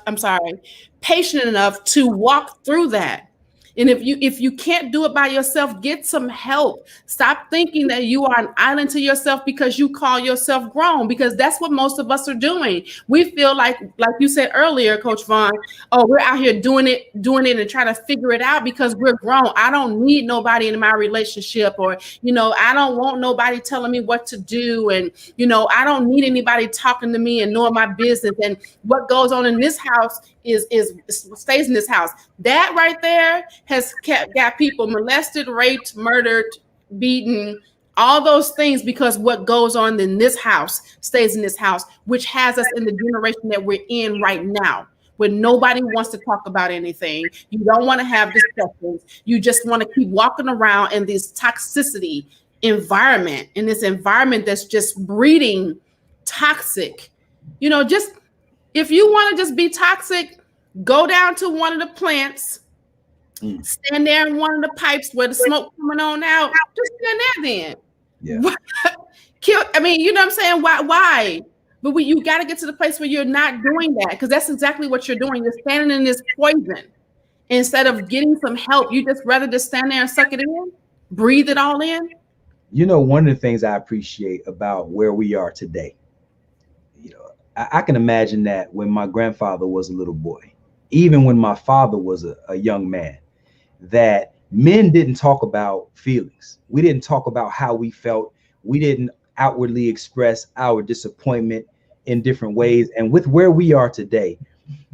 to walk through that. And if you can't do it by yourself, get some help. Stop thinking that you are an island to yourself because you call yourself grown, because that's what most of us are doing. We feel like you said earlier, Coach Vaun, oh, we're out here doing it and trying to figure it out because we're grown. I don't need nobody in my relationship, or, I don't want nobody telling me what to do. And, I don't need anybody talking to me and knowing my business. And what goes on in this house stays in this house. That right there has got people molested, raped, murdered, beaten, all those things, because what goes on in this house stays in this house, which has us in the generation that we're in right now, where nobody wants to talk about anything. You don't want to have discussions. You just want to keep walking around in this toxicity environment, in this environment that's just breeding toxic. Just if you want to just be toxic, go down to one of the plants, stand there in one of the pipes where the smoke coming on out. Just stand there then. Yeah. You know what I'm saying? Why? But you got to get to the place where you're not doing that, because that's exactly what you're doing. You're standing in this poison instead of getting some help. You just rather just stand there and suck it in, breathe it all in. One of the things I appreciate about where we are today, I can imagine that when my grandfather was a little boy, even when my father was a young man, that men didn't talk about feelings. We didn't talk about how we felt. We didn't outwardly express our disappointment in different ways. And with where we are today,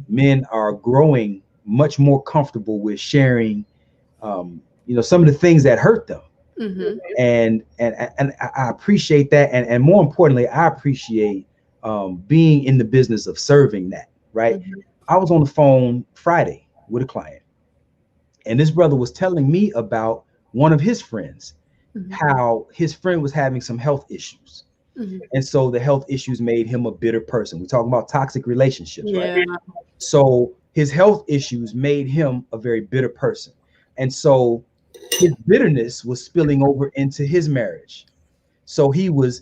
men are growing much more comfortable with sharing, some of the things that hurt them. Mm-hmm. And I appreciate that. And more importantly, I appreciate being in the business of serving that, right? Mm-hmm. I was on the phone Friday with a client, and this brother was telling me about one of his friends, mm-hmm. how his friend was having some health issues. Mm-hmm. And so the health issues made him a bitter person. We're talking about toxic relationships, right? So his health issues made him a very bitter person. And so his bitterness was spilling over into his marriage. So he was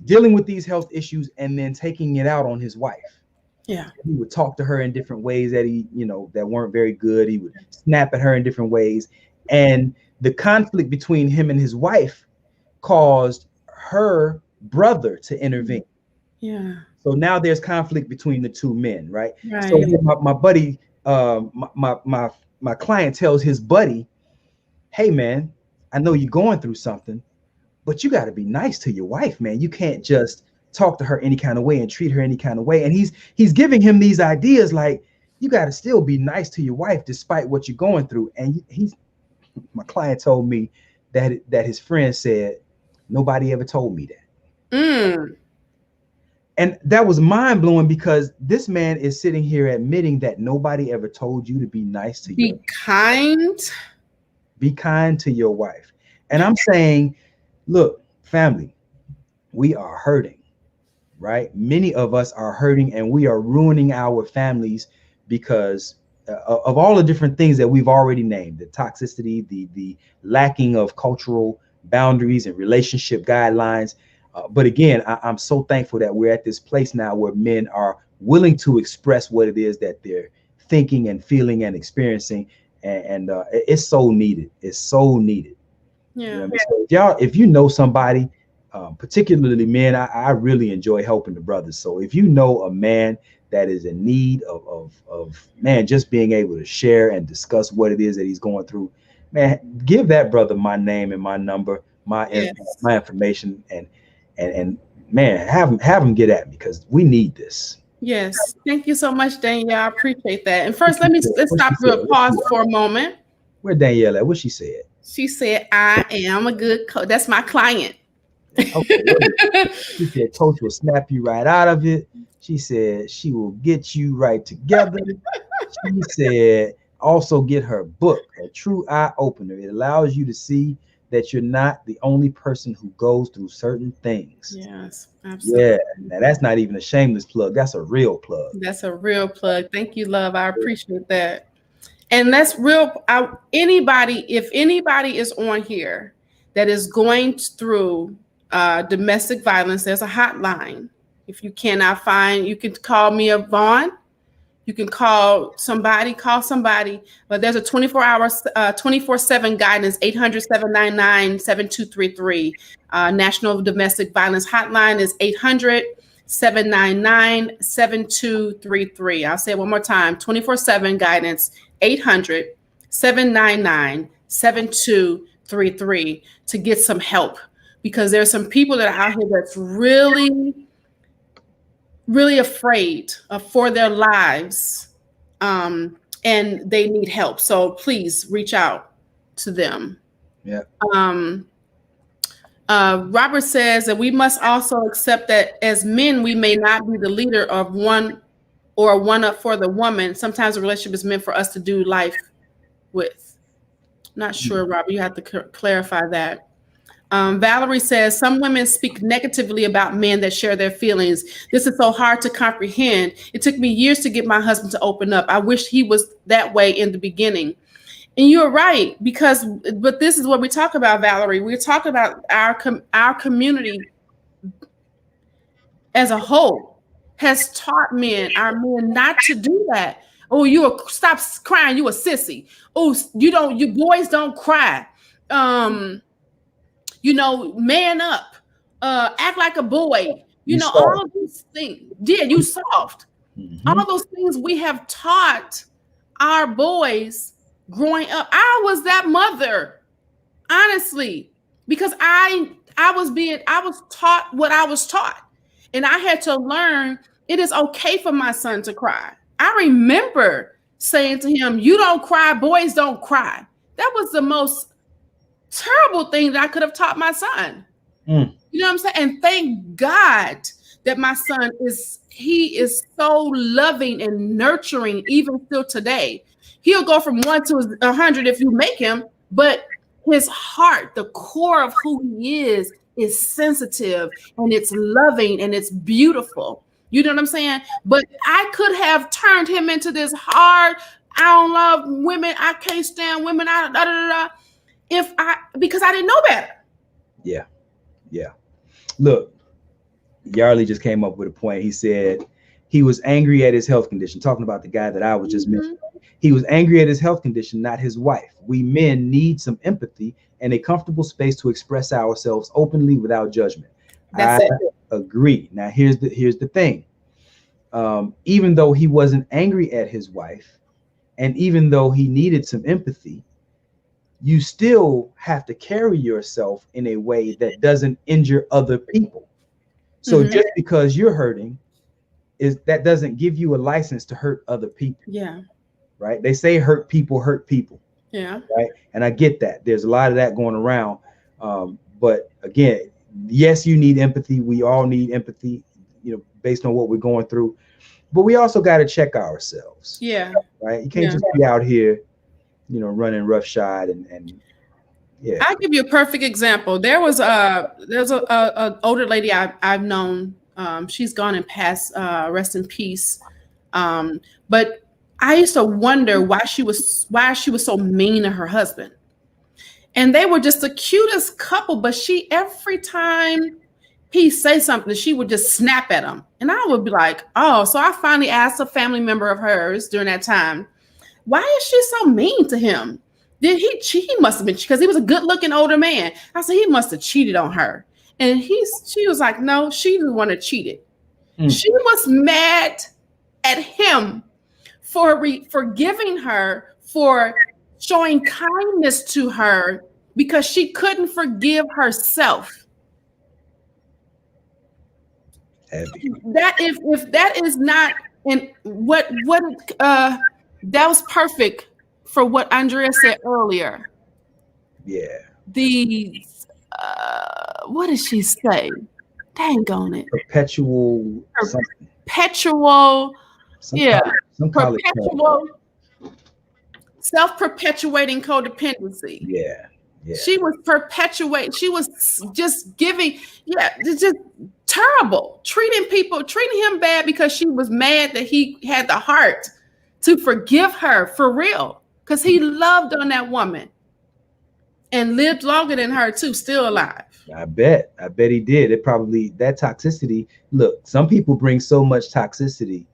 dealing with these health issues and then taking it out on his wife. Yeah. He would talk to her in different ways that that weren't very good. He would snap at her in different ways. And the conflict between him and his wife caused her brother to intervene. Yeah. So now there's conflict between the two men, right? So my buddy, my client tells his buddy, hey man, I know you're going through something, but you got to be nice to your wife, man. You can't just talk to her any kind of way and treat her any kind of way. And he's giving him these ideas like, you got to still be nice to your wife despite what you're going through. And my client told me that his friend said, nobody ever told me that. Mm. And that was mind blowing, because this man is sitting here admitting that nobody ever told you to be nice to you. Be kind to your wife. And I'm saying, look, family, we are hurting, right? Many of us are hurting, and we are ruining our families because of all the different things that we've already named: the toxicity, the lacking of cultural boundaries and relationship guidelines. But again, I'm so thankful that we're at this place now where men are willing to express what it is that they're thinking and feeling and experiencing. And it's so needed. It's so needed. Yeah. You know what I mean? So if you know somebody, particularly men, I really enjoy helping the brothers. So if you know a man that is in need of man, just being able to share and discuss what it is that he's going through, man, give that brother my name and my number, my information, and man, have him get at me, because we need this. Yes. Thank you so much, Danielle. I appreciate that. And first, let's stop real pause for a moment. Where Danielle at? What she said? She said, I am a good coach. That's my client. Okay. She said, Coach will snap you right out of it. She said she will get you right together. She said also get her book, A True Eye Opener. It allows you to see that you're not the only person who goes through certain things. Yes, absolutely. Yeah. Now that's not even a shameless plug. That's a real plug. That's a real plug. Thank you, love. I appreciate that. And that's real. If anybody is on here that is going through domestic violence, there's a hotline. If you cannot find, you can call me a Vaun. You can call somebody, but there's a 24/7 guidance, 800-799-7233. National Domestic Violence Hotline is 800-799-7233. I'll say it one more time, 24/7 guidance, 800-799-7233 to get some help, because there's some people that are out here that's really afraid for their lives, and they need help. So please reach out to them. Yeah. Robert says that we must also accept that as men, we may not be the leader of one or one up for the woman. Sometimes the relationship is meant for us to do life with. Not sure, Robert. You have to clarify that. Valerie says, some women speak negatively about men that share their feelings. This is so hard to comprehend. It took me years to get my husband to open up. I wish he was that way in the beginning. And you're right, but this is what we talk about, Valerie. We're talking about our community as a whole has taught our men not to do that. Oh, stop crying. You a sissy. Oh, you boys don't cry. Man up, act like a boy, all these things. Yeah, you soft. Mm-hmm. All those things we have taught our boys growing up. I was that mother, honestly, because I was taught what I was taught. And I had to learn it is okay for my son to cry. I remember saying to him, you don't cry, boys don't cry. That was the most terrible thing that I could have taught my son. You know what I'm saying? And thank God that my son is so loving and nurturing, even still today. He'll go from 1 to 100 if you make him, but his heart, the core of who he is sensitive, and it's loving, and it's beautiful. You know what I'm saying? But I could have turned him into this hard, I don't love women, I can't stand women, because I didn't know better. Yeah. Look, Yarley just came up with a point. He said he was angry at his health condition, talking about the guy that I was just mentioning. He was angry at his health condition, not his wife. We men need some empathy and a comfortable space to express ourselves openly without judgment. I agree. Now, here's the thing. Even though he wasn't angry at his wife, and even though he needed some empathy, you still have to carry yourself in a way that doesn't injure other people. So just because you're hurting, that doesn't give you a license to hurt other people. Yeah. Right. They say hurt people hurt people. Yeah. Right. And I get that. There's a lot of that going around. But again, yes, you need empathy. We all need empathy, based on what we're going through. But we also got to check ourselves. Yeah. Right. You can't just be out here, running roughshod and yeah. I'll give you a perfect example. There's a older lady I've known. She's gone and passed, rest in peace. But I used to wonder why she was so mean to her husband. And they were just the cutest couple, but every time he say something, she would just snap at him. And I would be like, oh, so I finally asked a family member of hers during that time, why is she so mean to him? Did he cheat? He must have been, because he was a good-looking older man. I said, he must have cheated on her. And she was like, no, she didn't want to cheat it. She was mad at him for forgiving her, for showing kindness to her, because she couldn't forgive herself. That if that is not, and what that was perfect for what Andrea said earlier. Yeah. What did she say? Dang on it. Perpetual. Perpetual self-perpetuating codependency. Yeah. She was perpetuating. She was just giving. Just terrible. Treating him bad because she was mad that he had the heart to forgive her for real, because he loved on that woman and lived longer than her too, still alive. I bet he did. It probably, that toxicity. Look, some people bring so much toxicity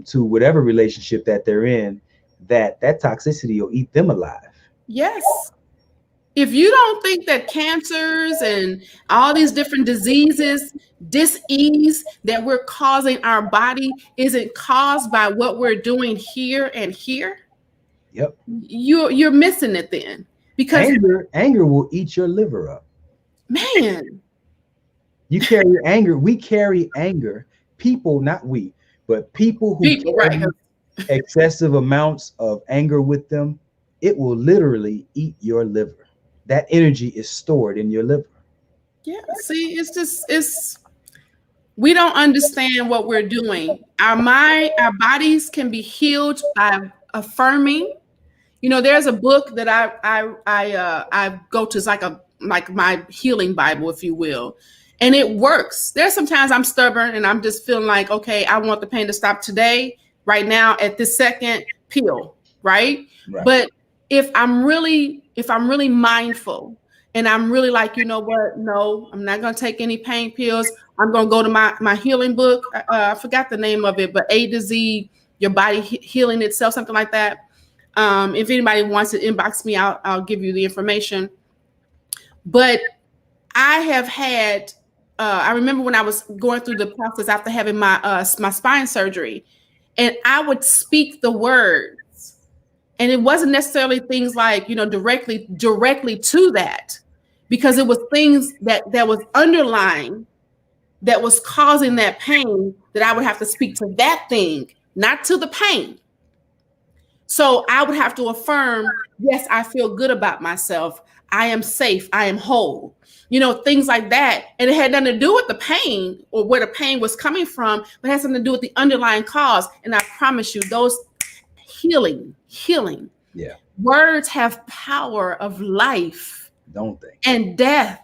to whatever relationship that they're in, that toxicity will eat them alive. Yes. If you don't think that cancers and all these different diseases, dis-ease that we're causing our body isn't caused by what we're doing here and here, yep, you're missing it then. Because anger will eat your liver up. Man, you carry anger. We carry anger. People, not we, but people who carry excessive amounts of anger with them, it will literally eat your liver. That energy is stored in your liver. Yeah, see, we don't understand what we're doing. Our bodies can be healed by affirming. You know, there's a book that I go to. It's like my healing Bible, if you will, and it works. There's sometimes I'm stubborn and I'm just feeling like, okay, I want the pain to stop today, right now, at this second, peel, right? But if I'm really mindful and I'm really like, you know what? No, I'm not going to take any pain pills. I'm going to go to my healing book. I forgot the name of it, but A to Z, your body healing itself, something like that. If anybody wants to inbox me, I'll give you the information. But I have had, I remember when I was going through the process after having my spine surgery, and I would speak the words. And it wasn't necessarily things like, you know, directly to that, because it was things that was underlying, that was causing that pain, that I would have to speak to that thing, not to the pain. So I would have to affirm, yes, I feel good about myself. I am safe. I am whole. You know, things like that. And it had nothing to do with the pain or where the pain was coming from, but it had something to do with the underlying cause. And I promise you, those healing. Yeah. Words have power of life, don't they? And death.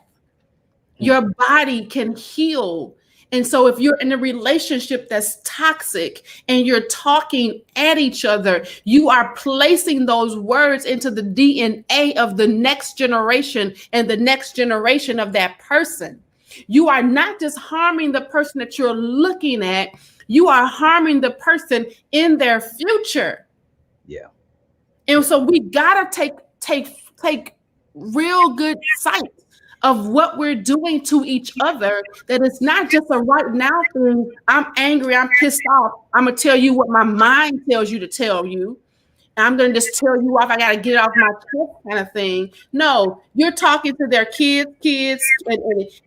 Your body can heal. And so if you're in a relationship that's toxic and you're talking at each other, you are placing those words into the DNA of the next generation and the next generation of that person. You are not just harming the person that you're looking at, you are harming the person in their future. Yeah. And so we gotta take real good sight of what we're doing to each other, that it's not just a right now thing. I'm angry, I'm pissed off. I'm gonna tell you what my mind tells you to tell you. I'm gonna just tell you off, I gotta get it off my chest kind of thing. No, you're talking to their kids,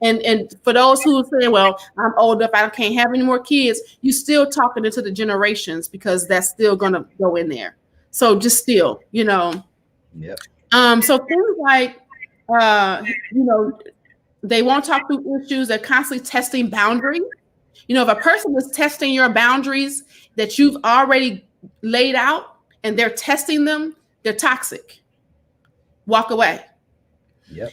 and for those who are saying, well, I'm old enough, I can't have any more kids, you're still talking into the generations, because that's still gonna go in there. So just still, you know. Yep. So things like, you know, they won't talk through issues. They're constantly testing boundaries. You know, if a person is testing your boundaries that you've already laid out and they're testing them, they're toxic. Walk away. Yep.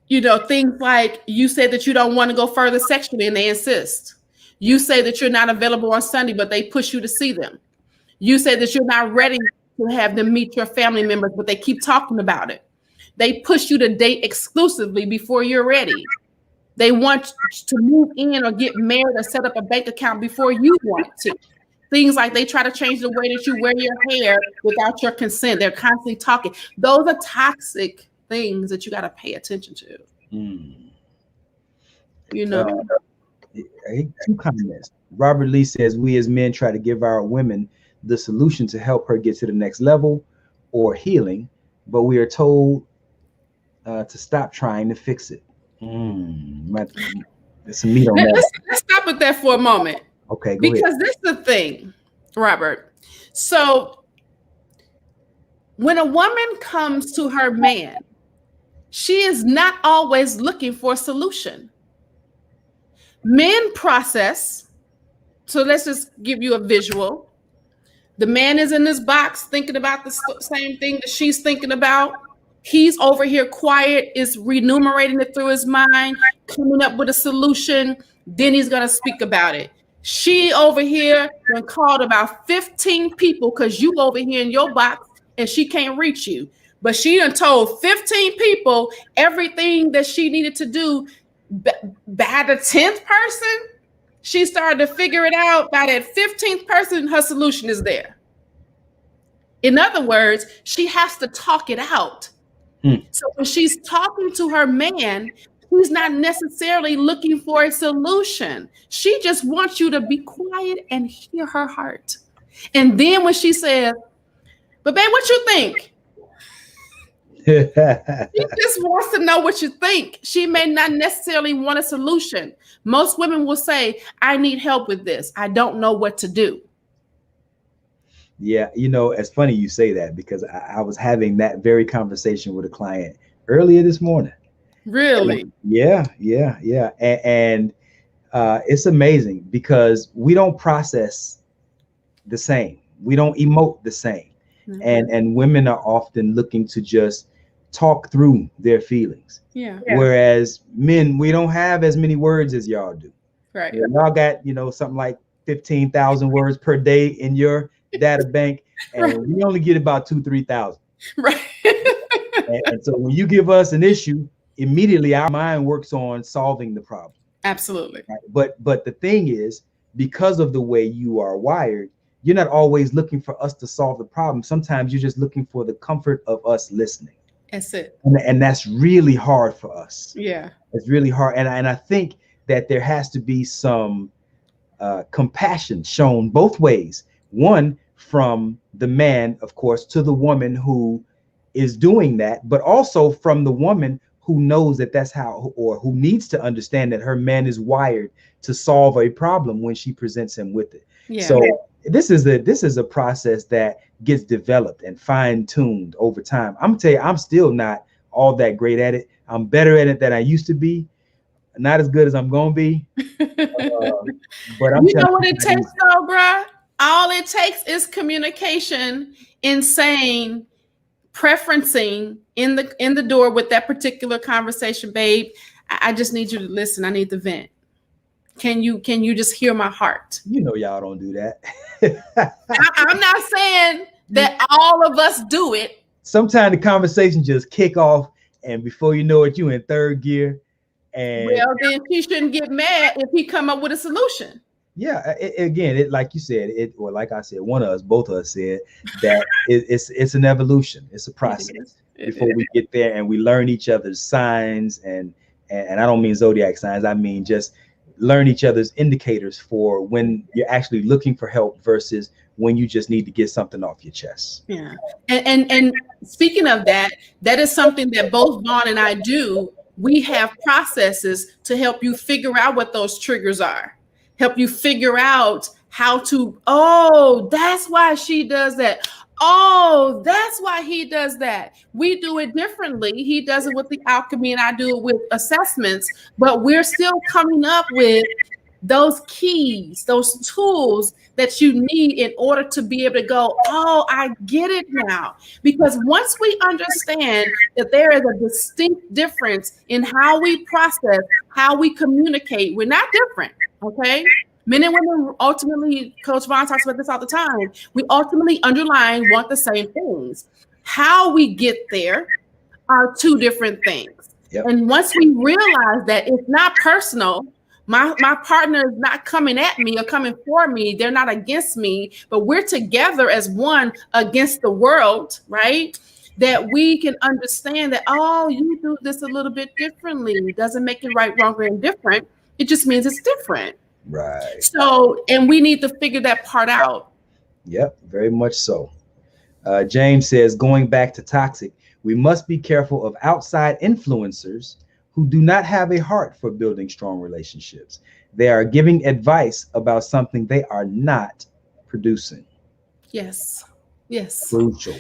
You know, things like you say that you don't want to go further sexually and they insist. You say that you're not available on Sunday, but they push you to see them. You say that you're not ready to have them meet your family members, but they keep talking about it. They push you to date exclusively before you're ready. They want to move in or get married or set up a bank account before you want to. Things like they try to change the way that you wear your hair without your consent. They're constantly talking. Those are toxic things that you got to pay attention to. You know. Two comments. Robert Lee says, we as men try to give our women the solution to help her get to the next level or healing, but we are told to stop trying to fix it. There's some meat on that. Let's stop with that for a moment. Okay, because this is the thing, Robert. So when a woman comes to her man, she is not always looking for a solution. Men process. So let's just give you a visual. The man is in this box thinking about the same thing that she's thinking about. He's over here quiet, is renumerating it through his mind, coming up with a solution. Then he's going to speak about it. She over here been called about 15 people because you over here in your box and she can't reach you. But she done told 15 people everything that she needed to do. By the 10th person, she started to figure it out. By that 15th person, her solution is there. In other words, she has to talk it out. So when she's talking to her man, he's not necessarily looking for a solution. She just wants you to be quiet and hear her heart. And then when she says, but babe, what you think? She just wants to know what you think. She may not necessarily want a solution. Most women will say, I need help with this. I don't know what to do. Yeah, you know, it's funny you say that because I was having that very conversation with a client earlier this morning. Really? Yeah. And it's amazing because we don't process the same. We don't emote the same. And women are often looking to just talk through their feelings. Yeah. Whereas men, we don't have as many words as y'all do. Right. Y'all got, something like 15,000 words per day in your data bank, and we only get about 2,000-3,000. Right. and so when you give us an issue, immediately our mind works on solving the problem. Absolutely. Right? But the thing is, because of the way you are wired, you're not always looking for us to solve the problem. Sometimes you're just looking for the comfort of us listening. That's it. And that's really hard for us. Yeah. It's really hard. And I think that there has to be some compassion shown both ways. One, from the man, of course, to the woman who is doing that, but also from the woman who knows that that's how, or who needs to understand that her man is wired to solve a problem when she presents him with it. Yeah. So this is a process that gets developed and fine-tuned over time. I'm gonna tell you, I'm still not all that great at it. I'm better at it than I used to be. Not as good as I'm gonna be. But I'm, you know what it takes though, bruh? All it takes is communication in saying, preferencing in the door with that particular conversation, babe. I just need you to listen. I need to vent. Can you just hear my heart? You know, y'all don't do that. I'm not saying that all of us do it. Sometimes the conversation just kick off, and before you know it, you in third gear. And well, then she shouldn't get mad if he come up with a solution. Yeah, again, like you said, or like I said, one of us, both of us said that it's an evolution. It's a process before we get there, and we learn each other's signs, and I don't mean zodiac signs. I mean just learn each other's indicators for when you're actually looking for help versus when you just need to get something off your chest. Yeah, and speaking of that, that is something that both Vaun and I do. We have processes to help you figure out what those triggers are. Help you figure out how to, oh, that's why she does that. Oh, that's why he does that. We do it differently. He does it with the alchemy and I do it with assessments, but we're still coming up with those keys, those tools that you need in order to be able to go, oh, I get it now. Because once we understand that there is a distinct difference in how we process, how we communicate, we're not different. Okay. Men and women ultimately, Coach Vaun talks about this all the time. We ultimately underlying want the same things. How we get there are two different things. Yep. And once we realize that it's not personal, My partner is not coming at me or coming for me. They're not against me, but we're together as one against the world, right? That we can understand that, oh, you do this a little bit differently. It doesn't make it right, wrong, or indifferent. It just means it's different. Right. So, and we need to figure that part out. Yep, very much so. James says, going back to toxic, we must be careful of outside influencers who do not have a heart for building strong relationships. They are giving advice about something they are not producing. Yes. Yes. Crucial.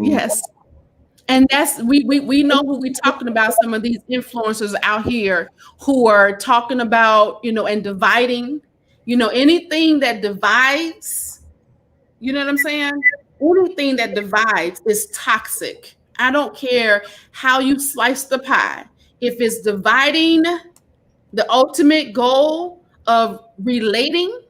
Yes. And that's we know who we're talking about, some of these influencers out here who are talking about, and dividing, anything that divides, you know what I'm saying? Anything that divides is toxic. I don't care how you slice the pie. If it's dividing the ultimate goal of relating,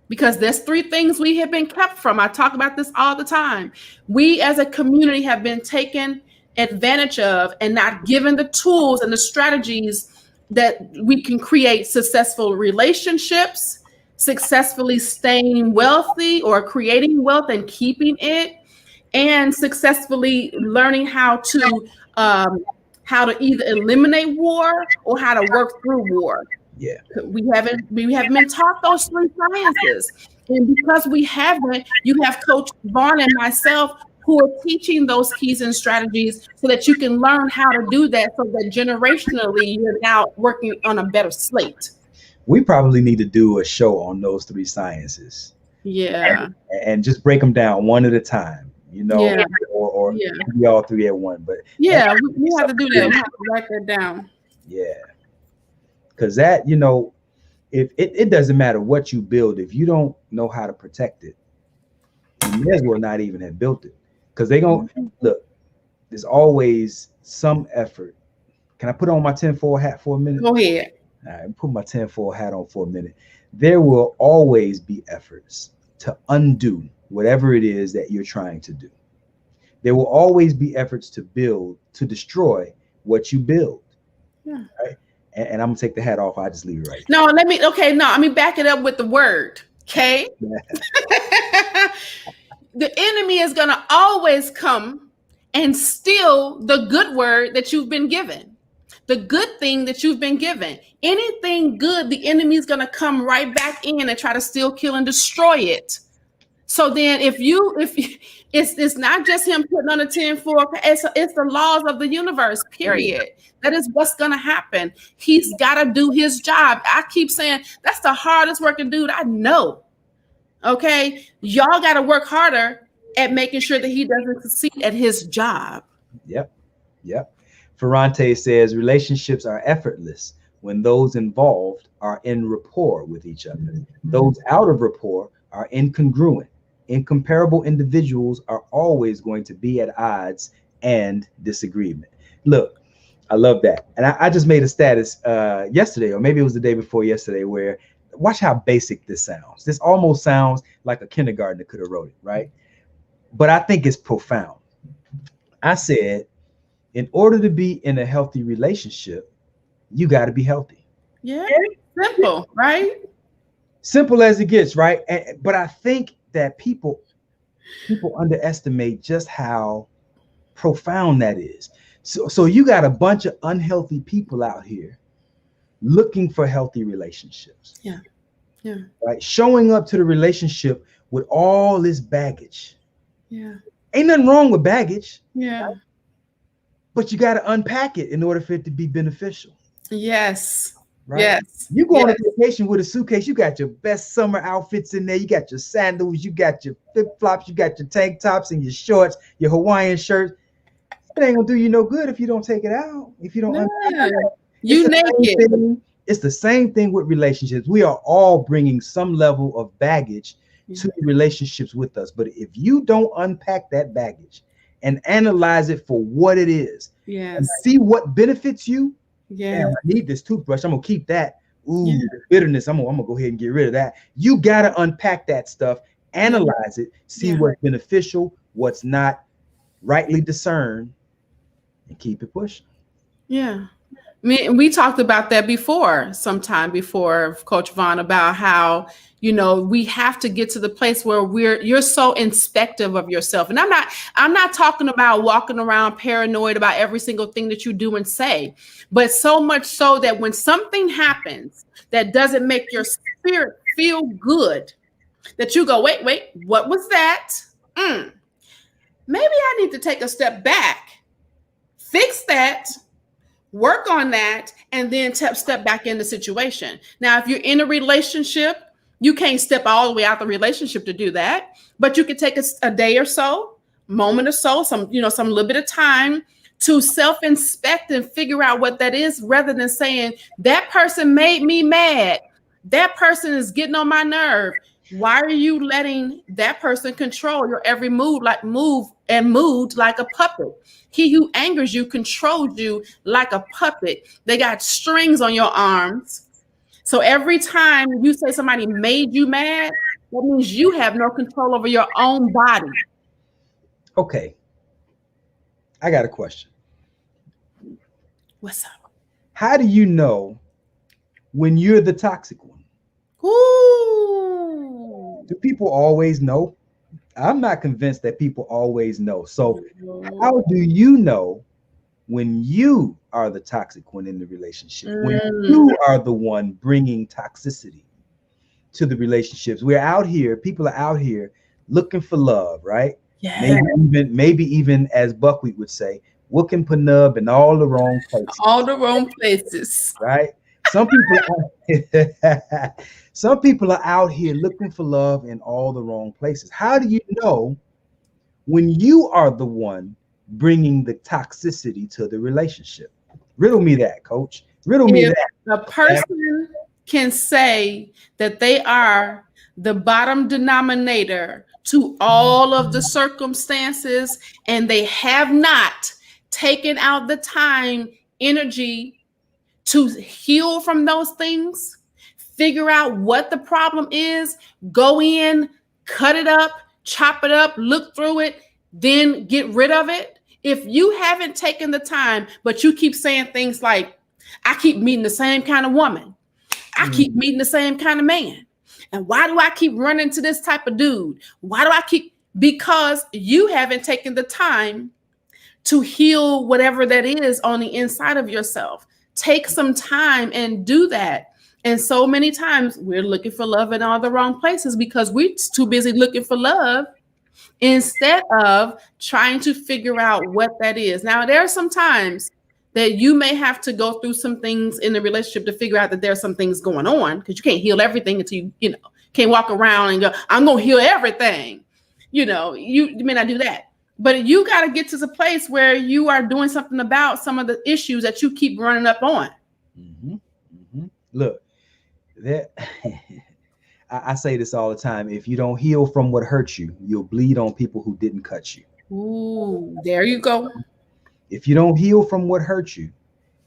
because there's 3 things we have been kept from. I talk about this all the time. We as a community have been taken advantage of and not given the tools and the strategies that we can create successful relationships, successfully staying wealthy or creating wealth and keeping it, and successfully learning how to either eliminate war or how to work through war. Yeah, we haven't been taught those 3 sciences, and because we haven't, you have Coach Vaun and myself who are teaching those keys and strategies so that you can learn how to do that, so that generationally you're now working on a better slate. We probably need to do a show on those 3 sciences. Yeah, and just break them down one at a time. Yeah. or maybe all 3 at one. But yeah, we have to do that. We have to write that down. Yeah. Because that, if it doesn't matter what you build, if you don't know how to protect it, you may as well not even have built it. Because they're going to look, there's always some effort. Can I put on my tinfoil hat for a minute? Go ahead. All right, put my tinfoil hat on for a minute. There will always be efforts to undo whatever it is that you're trying to do. There will always be efforts to destroy what you build. Yeah. Right? And I'm gonna take the hat off. I just leave it right. No, let me back it up with the word. Okay. The enemy is gonna always come and steal the good word that you've been given, the good thing that you've been given. Anything good, the enemy is gonna come right back in and try to steal, kill, and destroy it. So then, if it's not just him putting on a tinfoil, it's the laws of the universe. Period. That is what's gonna happen. He's got to do his job. I keep saying that's the hardest working dude I know. Okay, y'all got to work harder at making sure that he doesn't succeed at his job. Yep. Ferrante says relationships are effortless when those involved are in rapport with each other. Those out of rapport are incongruent. Incomparable individuals are always going to be at odds and disagreement. Look, I love that. And I just made a status yesterday, or maybe it was the day before yesterday, where watch how basic this sounds. This almost sounds like a kindergartner could have wrote it, right? But I think it's profound. I said, in order to be in a healthy relationship, you got to be healthy. Yeah, simple, right? Simple as it gets, right? But I think that people underestimate just how profound that is. So you got a bunch of unhealthy people out here looking for healthy relationships. Yeah. Right? Showing up to the relationship with all this baggage. Yeah. Ain't nothing wrong with baggage. Yeah. Right? But you got to unpack it in order for it to be beneficial. Yes. Right? Yes. You go on a vacation with a suitcase, you got your best summer outfits in there, you got your sandals, you got your flip-flops, you got your tank tops and your shorts, your Hawaiian shirts. It ain't gonna do you no good if you don't take it out. If you don't unpack it. You naked. It's the same thing with relationships. We are all bringing some level of baggage to relationships with us. But if you don't unpack that baggage and analyze it for what it is, and see what benefits you, I need this toothbrush, I'm gonna keep that. The bitterness, I'm gonna go ahead and get rid of that. You gotta unpack that stuff, analyze it, see what's beneficial, what's not, rightly discern, and keep it pushing. Yeah. We talked about that before, sometime before, Coach Vaun, about how, you know, we have to get to the place where you're so inspective of yourself. And I'm not talking about walking around paranoid about every single thing that you do and say, but so much so that when something happens that doesn't make your spirit feel good, that you go, wait, what was that? Maybe I need to take a step back, fix that, work on that, and then step back in the situation. Now, if you're in a relationship, you can't step all the way out the relationship to do that, but you could take a day or so, moment or so, some little bit of time to self-inspect and figure out what that is, rather than saying that person made me mad. That person is getting on my nerve. Why are you letting that person control your every move like a puppet? He who angers you controls you like a puppet. They got strings on your arms. So every time you say somebody made you mad, that means you have no control over your own body. Okay. I got a question. What's up? How do you know when you're the toxic one? Ooh. Do people always know? I'm not convinced that people always know. So how do you know when you are the toxic one in the relationship? When you are the one bringing toxicity to the relationships? People are out here looking for love, right? Yeah. Maybe even as Buckwheat would say, looking for nub in all the wrong places. All the wrong places. Right? Some people are out here looking for love in all the wrong places. How do you know when you are the one bringing the toxicity to the relationship? Riddle me that, Coach. Riddle me that. A person can say that they are the bottom denominator to all of the circumstances, and they have not taken out the time, energy to heal from those things, figure out what the problem is, go in, cut it up, chop it up, look through it, then get rid of it. If you haven't taken the time, but you keep saying things like, I keep meeting the same kind of woman, I keep meeting the same kind of man, and why do I keep running to this type of dude? Because you haven't taken the time to heal whatever that is on the inside of yourself. Take some time and do that. And so many times we're looking for love in all the wrong places because we're too busy looking for love instead of trying to figure out what that is. Now, there are some times that you may have to go through some things in the relationship to figure out that there's some things going on, because you can't heal everything until you can't walk around and go, I'm going to heal everything. You may not do that. But you got to get to the place where you are doing something about some of the issues that you keep running up on. Look, I say this all the time. If you don't heal from what hurt you, you'll bleed on people who didn't cut you. Ooh, there you go. If you don't heal from what hurt you,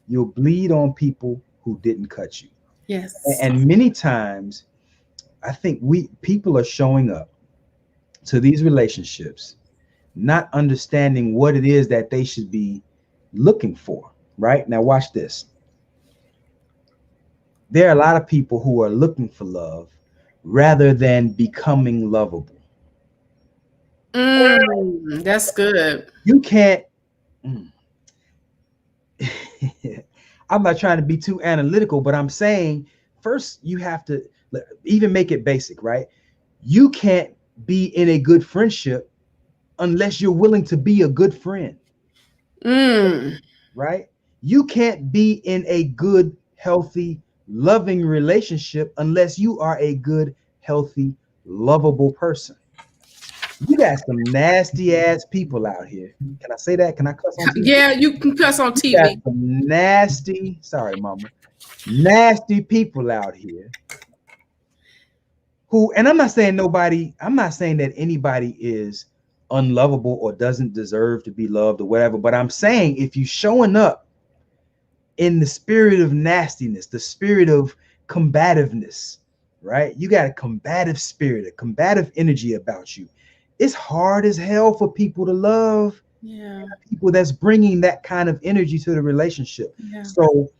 you'll bleed on people who didn't cut you. Yes. And many times, I think people are showing up to these relationships not understanding what it is that they should be looking for. Right? Now watch this. There are a lot of people who are looking for love rather than becoming lovable. That's good. You can't. I'm not trying to be too analytical, but I'm saying first you have to even make it basic, right? You can't be in a good friendship unless you're willing to be a good friend. Right? You can't be in a good, healthy, loving relationship unless you are a good, healthy, lovable person. You got some nasty ass people out here. Can I say that? Can I cuss on TV? Yeah, you can cuss on TV. You got some nasty, sorry, mama, nasty people out here who, and I'm not saying that anybody is unlovable or doesn't deserve to be loved or whatever, but I'm saying if you showing up in the spirit of nastiness, the spirit of combativeness, right? You got a combative spirit, a combative energy about you. It's hard as hell for people to love people that's bringing that kind of energy to the relationship. So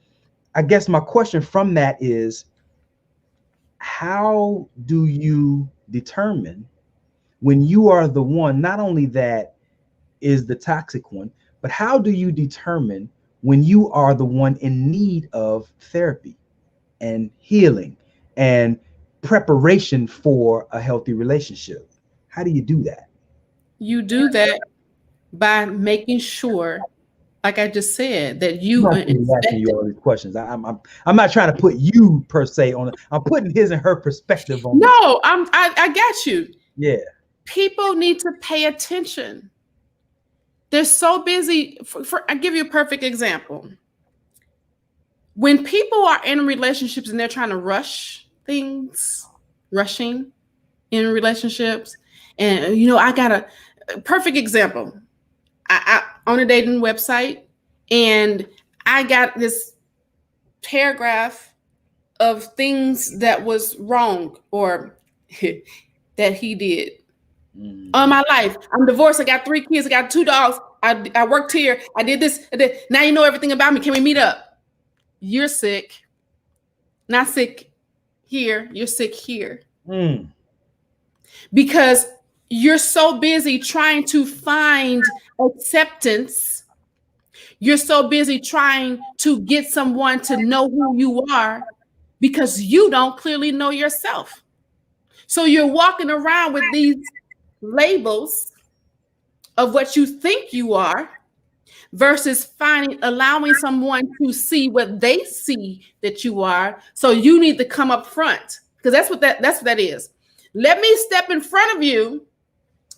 I guess my question from that is, how do you determine when you are the one, not only that is the toxic one, but how do you determine when you are the one in need of therapy and healing and preparation for a healthy relationship? How do you do that? You do that by making sure, like I just said, that you I'm not asking you all these questions. I'm not trying to put you per se on it. I'm putting his and her perspective on. No, I got you. Yeah. People need to pay attention. They're so busy. I'll give you a perfect example. When people are in relationships and they're trying to rush things, rushing in relationships, and I got a perfect example. I on a dating website, and I got this paragraph of things that was wrong or that he did on my life. I'm divorced. I got 3 kids. I got 2 dogs. I worked here. I did this. Now you know everything about me. Can we meet up? You're sick. Not sick here. You're sick here. Because you're so busy trying to find acceptance. You're so busy trying to get someone to know who you are because you don't clearly know yourself. So you're walking around with these labels of what you think you are versus allowing someone to see what they see that you are. So you need to come up front, because that's what that is. Let me step in front of you,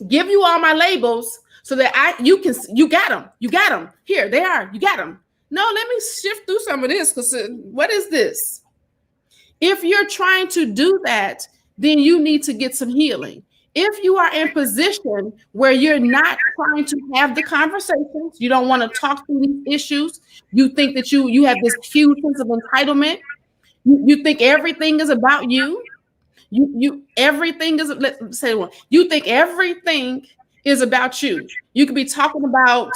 give you all my labels so that you got them. Here they are. You got them. No, let me shift through some of this, because what is this? If you're trying to do that, then you need to get some healing. If you are in position where you're not trying to have the conversations, you don't want to talk through these issues, you think that you have this huge sense of entitlement, you think everything is about you, everything is, let's say one, you think everything is about you. You could be talking about,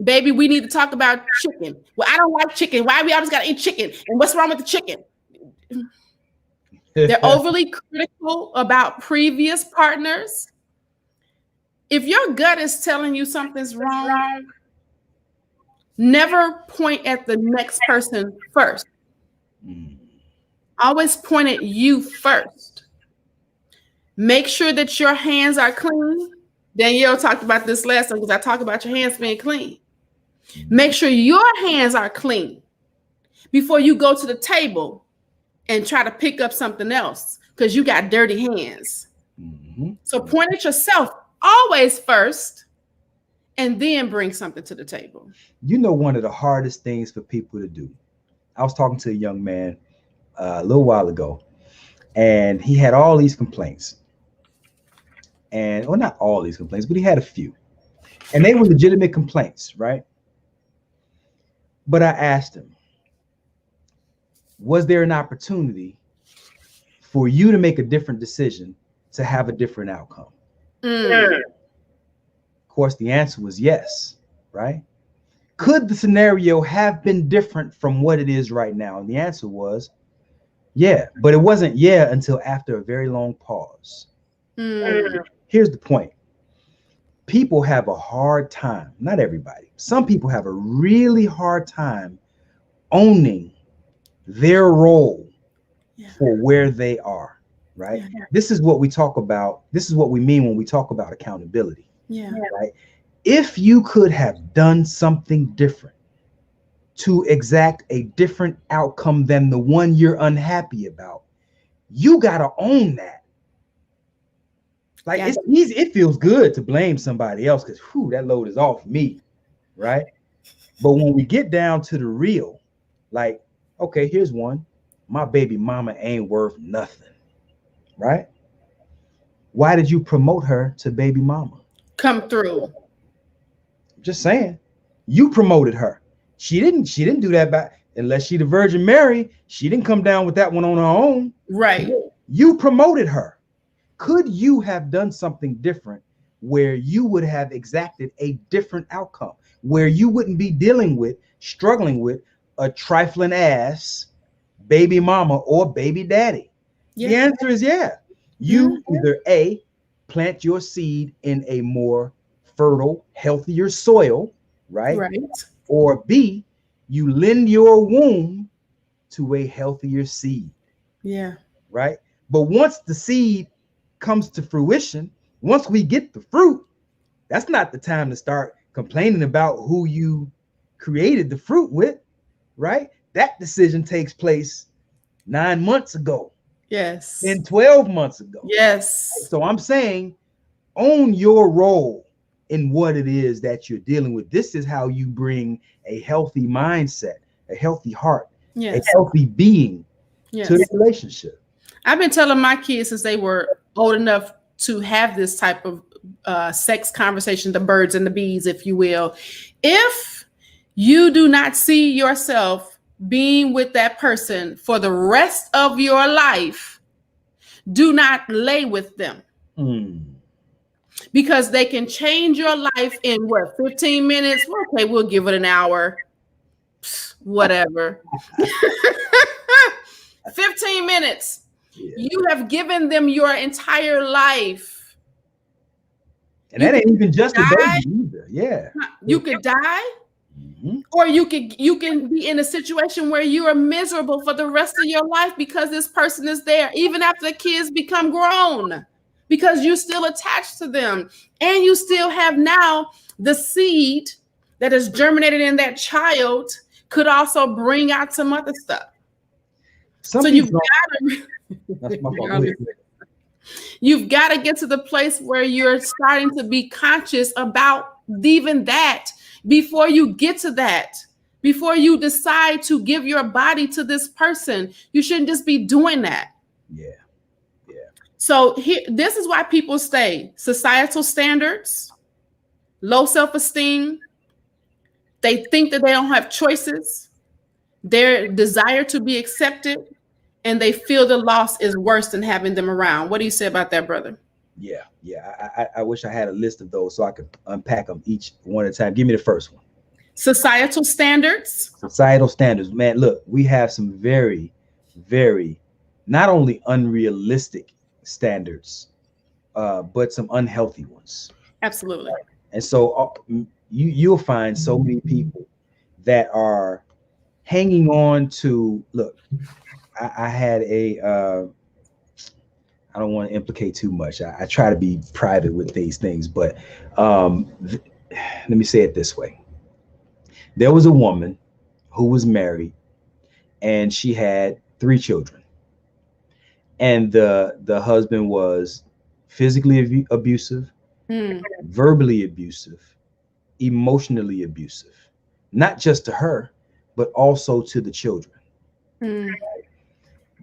baby, we need to talk about chicken. Well, I don't like chicken. Why we always got to eat chicken? And what's wrong with the chicken? They're overly critical about previous partners. If your gut is telling you something's wrong, never point at the next person first. Always point at you first. Make sure that your hands are clean. Danielle talked about this last time, because I talked about your hands being clean. Make sure your hands are clean before you go to the table and try to pick up something else, because you got dirty hands. So point at yourself always first, and then bring something to the table. You know, one of the hardest things for people to do. I was talking to a young man a little while ago, and he had all these complaints. And, well, not all these complaints, but he had a few. And they were legitimate complaints, right? But I asked him, was there an opportunity for you to make a different decision to have a different outcome? Of course, the answer was yes, right? Could the scenario have been different from what it is right now? And the answer was yeah, but it wasn't yeah until after a very long pause. Here's the point. People have a hard time, not everybody, some people have a really hard time owning their role for where they are, right? This is what we talk about. This is what we mean when we talk about accountability. Right? If you could have done something different to exact a different outcome than the one you're unhappy about, you got to own that. Like, it's easy. It feels good to blame somebody else because that load is off me, right? But when we get down to the real, like, okay, here's one. My baby mama ain't worth nothing, right? Why did you promote her to baby mama? Come through. Just saying. You promoted her. She didn't do that unless she the Virgin Mary. She didn't come down with that one on her own. Right. You promoted her. Could you have done something different where you would have exacted a different outcome, where you wouldn't be struggling with a trifling ass baby mama or baby daddy? Yeah. The answer is yeah. You either A, plant your seed in a more fertile, healthier soil, right? Right. Or B, you lend your womb to a healthier seed. Yeah. Right. But once the seed comes to fruition, once we get the fruit, that's not the time to start complaining about who you created the fruit with, right? That decision takes place 9 months ago. Yes. And 12 months ago. Yes. So I'm saying own your role in what it is that you're dealing with. This is how you bring a healthy mindset, a healthy heart, a healthy being to the relationship. I've been telling my kids since they were old enough to have this type of sex conversation, the birds and the bees, if you will. If you do not see yourself being with that person for the rest of your life, do not lay with them. Because they can change your life in what, 15 minutes? Well, okay, we'll give it an hour. Whatever. 15 minutes. Yeah. You have given them your entire life. And that ain't even just a baby either. Yeah. You could die. Or you can be in a situation where you are miserable for the rest of your life because this person is there, even after the kids become grown, because you still attached to them, and you still have now the seed that is germinated in that child could also bring out some other stuff. So you've got to get to the place where you're starting to be conscious about even that. Before you get to that, before you decide to give your body to this person, you shouldn't just be doing that. Yeah. Yeah. So this is why people stay. Societal standards, low self-esteem. They think that they don't have choices. Their desire to be accepted, and they feel the loss is worse than having them around. What do you say about that, brother? Yeah. I wish I had a list of those so I could unpack them each one at a time. Give me the first one. Societal standards. Societal standards. Man, look, we have some very, very, not only unrealistic standards, but some unhealthy ones. Absolutely. And so you'll find so many people that are hanging on to, look, I had a, I don't want to implicate too much. I try to be private with these things, but let me say it this way. There was a woman who was married and she had 3 children. And the husband was physically abusive, verbally abusive, emotionally abusive, not just to her, but also to the children.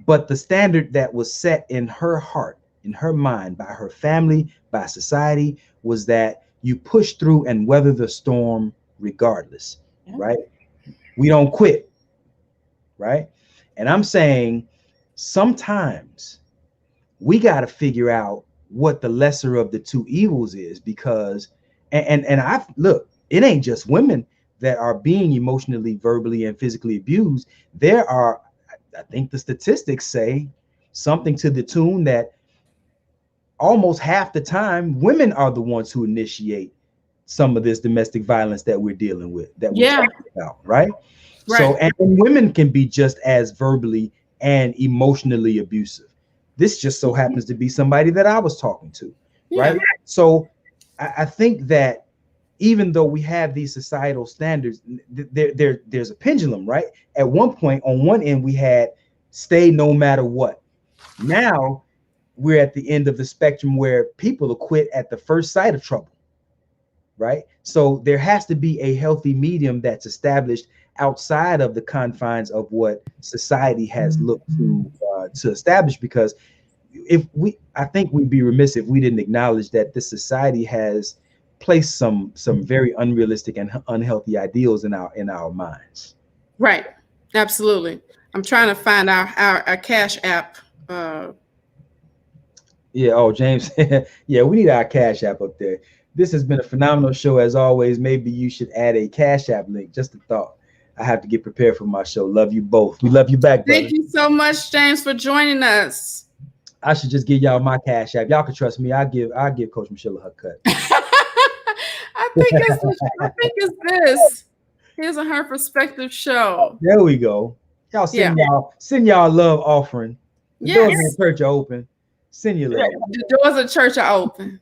But the standard that was set in her heart, in her mind, by her family, by society, was that you push through and weather the storm regardless, right? We don't quit, right? And I'm saying sometimes we got to figure out what the lesser of the two evils is, because, and I've, look, it ain't just women that are being emotionally, verbally, and physically abused. There are, I think the statistics say something to the tune that almost half the time women are the ones who initiate some of this domestic violence that we're dealing with, that we're talking about, right? So, and women can be just as verbally and emotionally abusive. This just so happens to be somebody that I was talking to, right? So I think that even though we have these societal standards, there's a pendulum, right? At one point, on one end, we had stay no matter what. Now we're at the end of the spectrum where people will quit at the first sight of trouble, right? So there has to be a healthy medium that's established outside of the confines of what society has looked to establish, because I think we'd be remiss if we didn't acknowledge that this society has placed some very unrealistic and unhealthy ideals in our minds. Right. Absolutely. I'm trying to find our Cash App. Yeah. Oh, James. Yeah, we need our Cash App up there. This has been a phenomenal show as always. Maybe you should add a Cash App link. Just a thought. I have to get prepared for my show. Love you both. We love you back, brother. Thank you so much, James, for joining us. I should just give y'all my cash app. Y'all can trust me. I give Coach Michelle her cut. I think it's this. Here's a Her Perspective show. There we go. Y'all send y'all love offering. The doors of the church are open. Send your love. The doors of the church are open.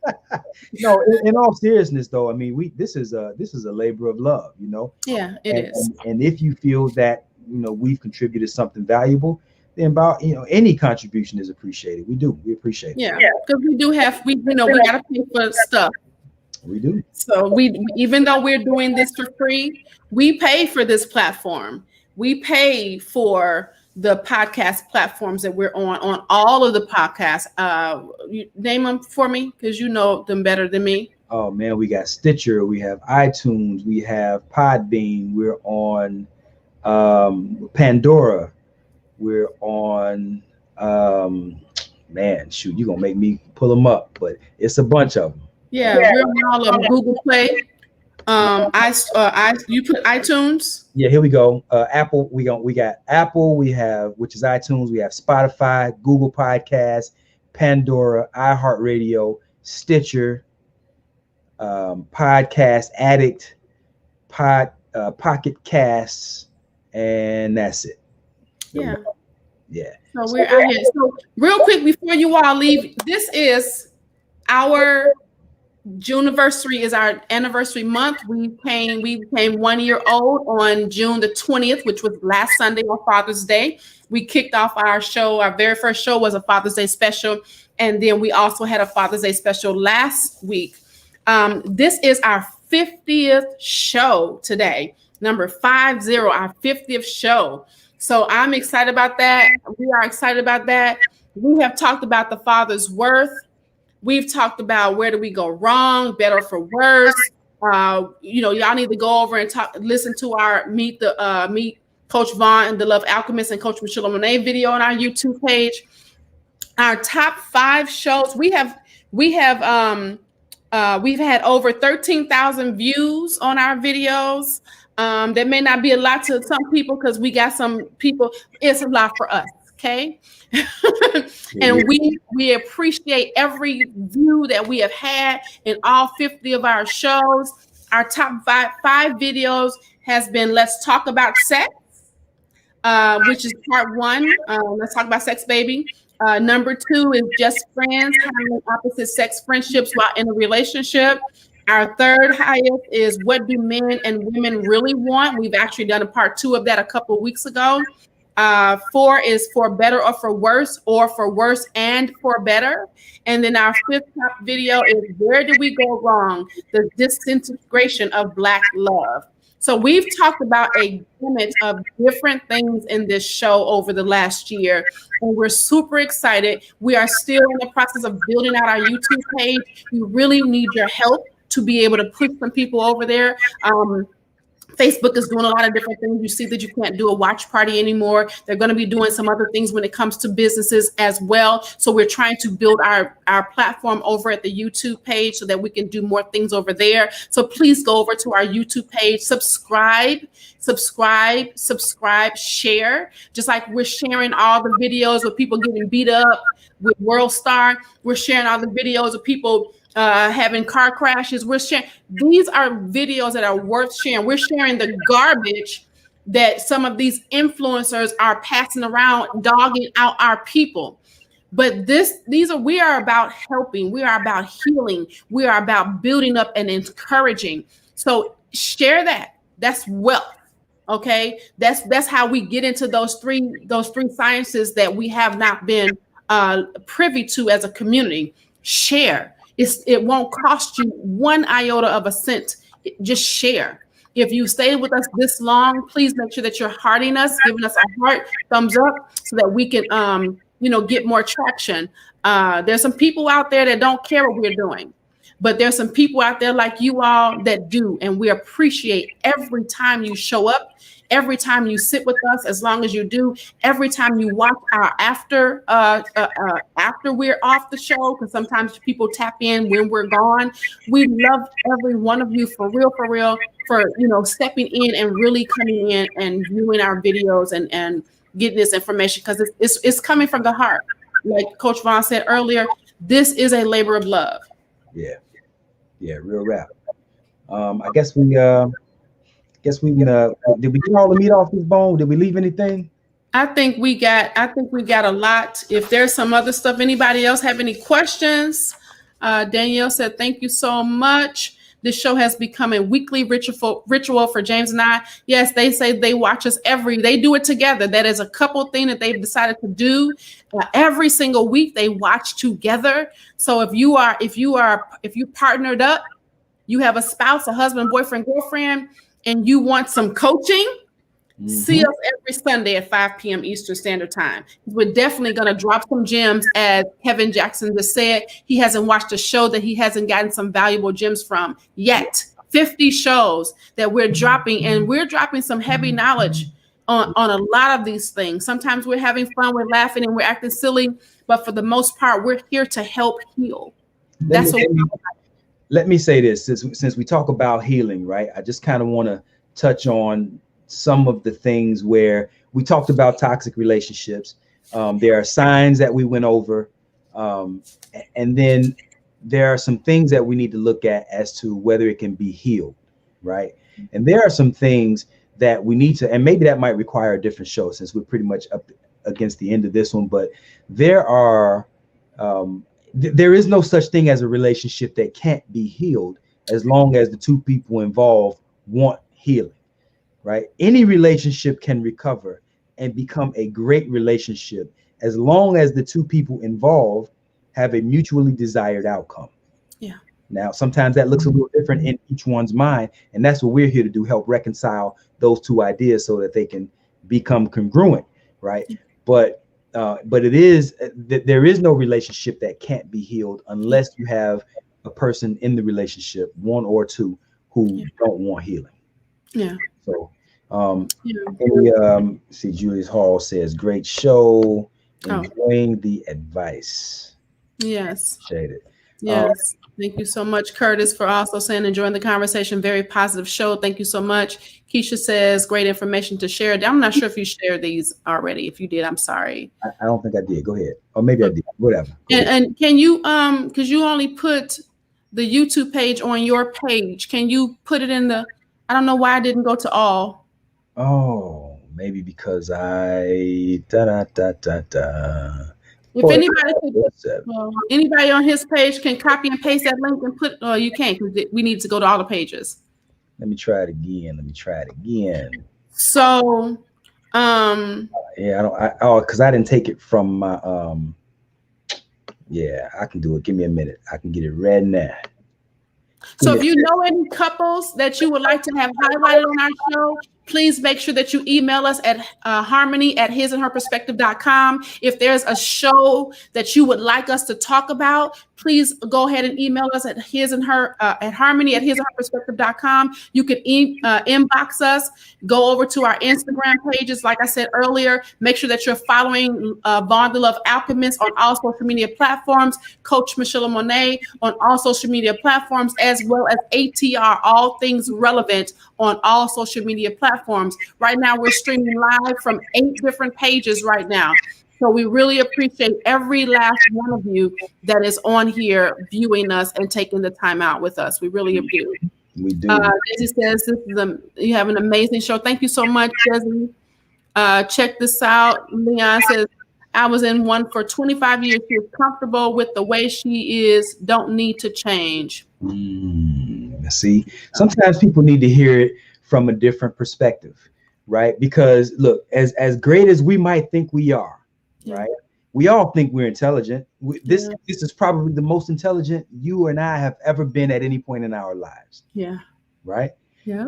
No, in all seriousness, though, I mean, this is a labor of love, you know. Yeah, it is. And if you feel that we've contributed something valuable, then about any contribution is appreciated. We appreciate it. Yeah, because we gotta pay for stuff. We do. So we even though we're doing this for free, we pay for this platform. We pay for the podcast platforms that we're on all of the podcasts. You name them for me because you know them better than me. Oh man, we got Stitcher, we have iTunes, we have Podbean, we're on Pandora, we're on man, shoot, you're gonna make me pull them up, but it's a bunch of them. Yeah, we're on all of them. Google Play. You put iTunes. Yeah, here we go. Apple, we got Apple, we have, which is iTunes, we have Spotify, Google Podcasts, Pandora, iHeartRadio, Stitcher, Podcast Addict, Pocket Casts, and that's it. Yeah. So we're out here. So real quick before you all leave, this is our JUNIVERSARY is our anniversary month. We became 1 year old on June the 20th, which was last Sunday on Father's Day. We kicked off our show. Our very first show was a Father's Day special. And then we also had a Father's Day special last week. This is our 50th show today, number 50, our 50th show. So I'm excited about that. We are excited about that. We have talked about the Father's worth. We've talked about where do we go wrong, better for worse. Y'all need to go over and listen to our Meet Coach Vaun and the Love Alchemist and Coach Michelamonè video on our YouTube page. Our top 5 shows, we've had over 13,000 views on our videos. That may not be a lot to some people because we got some people. It's a lot for us. Okay. And we appreciate every view that we have had in all 50 of our shows. Our top five videos has been Let's Talk About Sex, which is part 1. Let's talk about sex, baby. Number 2 is Just Friends, handling opposite sex friendships while in a relationship. Our third highest is What Do Men and Women Really Want? We've actually done a part 2 of that a couple of weeks ago. 4 is For Better or For Worse, or For Worse and For Better. And then our 5th top video is Where Did We Go Wrong? The Disintegration of Black Love. So we've talked about a gamut of different things in this show over the last year, and we're super excited. We are still in the process of building out our YouTube page. We really need your help to be able to push some people over there. Facebook is doing a lot of different things. You see that you can't do a watch party anymore. They're going to be doing some other things when it comes to businesses as well. So we're trying to build our platform over at the YouTube page so that we can do more things over there. So please go over to our YouTube page, subscribe, share. Just like we're sharing all the videos of people getting beat up with World Star. We're sharing all the videos of people having car crashes. We're sharing. These are videos that are worth sharing. We're sharing the garbage that some of these influencers are passing around, dogging out our people. But we are about helping. We are about healing. We are about building up and encouraging. So share that. That's wealth. Okay. That's how we get into those three sciences that we have not been privy to as a community. Share. It won't cost you 1 iota of a cent. Just share. If you stayed with us this long, please make sure that you're hearting us, giving us a heart, thumbs up, so that we can, get more traction. There's some people out there that don't care what we're doing, but there's some people out there like you all that do, and we appreciate every time you show up every time you sit with us, as long as you do, every time you watch our after we're off the show, because sometimes people tap in when we're gone. We love every one of you for real, for stepping in and really coming in and viewing our videos and getting this information, because it's coming from the heart. Like Coach Vaun said earlier, this is a labor of love. Yeah, real rap. I guess we did we get all the meat off this bone? Did we leave anything? I think we got a lot. If there's some other stuff, anybody else have any questions? Danielle said, thank you so much. This show has become a weekly ritual for James and I. Yes, they say they watch us they do it together. That is a couple thing that they've decided to do. Every single week they watch together. So if you partnered up, you have a spouse, a husband, boyfriend, girlfriend, and you want some coaching, see us every Sunday at 5 p.m. Eastern Standard Time. We're definitely going to drop some gems. As Kevin Jackson just said, he hasn't watched a show that he hasn't gotten some valuable gems from yet. 50 shows that we're dropping, and we're dropping some heavy knowledge on a lot of these things. Sometimes we're having fun, we're laughing, and we're acting silly, but for the most part, we're here to help heal. Let me say this, since we talk about healing, right? I just kind of want to touch on some of the things where we talked about toxic relationships. There are signs that we went over. And then there are some things that we need to look at as to whether it can be healed, right? And there are some things that we need to, and maybe that might require a different show since we're pretty much up against the end of this one, but there is no such thing as a relationship that can't be healed as long as the two people involved want healing. Right? Any relationship can recover and become a great relationship as long as the two people involved have a mutually desired outcome. Yeah. Now, sometimes that looks a little different in each one's mind, and that's what we're here to do, help reconcile those two ideas so that they can become congruent, right? Yeah. But there is no relationship that can't be healed unless you have a person in the relationship, one or two, who don't want healing. Yeah. So, see, Julius Hall says, great show. Enjoying the advice. Yes. Appreciate it. Yes. Thank you so much, Curtis, for also saying enjoying the conversation. Very positive show. Thank you so much. Keisha says great information to share. I'm not sure if you shared these already. If you did, I'm sorry. I don't think I did. Go ahead. Or maybe I did. Whatever. And can you because you only put the YouTube page on your page. Can you put it in the? I don't know why I didn't go to all. Oh, maybe because If anybody on his page can copy and paste that link and put, you can't, because we need to go to all the pages. Let me try it again. So, because I didn't take it from my, I can do it. Give me a minute. I can get it right now. So if you know any couples that you would like to have highlighted on our show, please make sure that you email us at harmony@hisandherperspective.com. If there's a show that you would like us to talk about, please go ahead and email us at harmony@hisandherperspective.com. You can inbox us, go over to our Instagram pages. Like I said earlier, make sure that you're following Vaun the Love Alchemist on all social media platforms, Coach Michelamonè on all social media platforms, as well as ATR, all things relevant, on all social media platforms. Right now, we're streaming live from 8 different pages right now. So we really appreciate every last one of you that is on here viewing us and taking the time out with us. We really do. We do. Desi says, you have an amazing show. Thank you so much, Desi. Check this out. Leon says, I was in one for 25 years. She is comfortable with the way she is, don't need to change. See, sometimes people need to hear it from a different perspective, right? Because look, as great as we might think we are, right? We all think we're intelligent. This is probably the most intelligent you and I have ever been at any point in our lives. Yeah. Right? Yeah.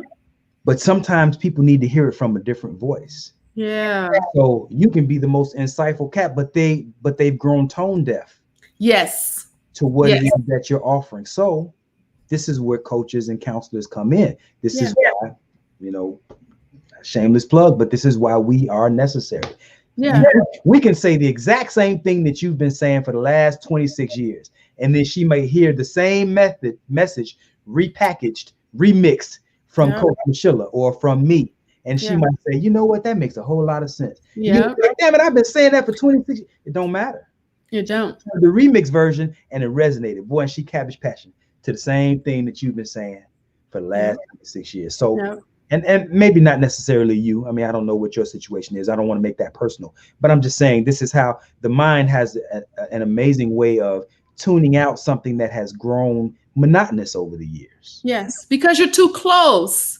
But sometimes people need to hear it from a different voice. Yeah. So you can be the most insightful cat, but they've grown tone deaf. Yes. To what it is that you're offering. So this is where coaches and counselors come in. This is why, shameless plug, but this is why we are necessary. Yeah. We can say the exact same thing that you've been saying for the last 26 years. And then she may hear the same message repackaged, remixed from Coach Michela or from me. And she might say, you know what, that makes a whole lot of sense. Yeah. Damn it, I've been saying that for 26 years. It don't matter. You don't. The remix version, and it resonated. Boy, and she cabbage passion to the same thing that you've been saying for the last 26 years. So and maybe not necessarily you. I mean, I don't know what your situation is. I don't want to make that personal, but I'm just saying this is how the mind has an amazing way of tuning out something that has grown monotonous over the years. Yes, because you're too close.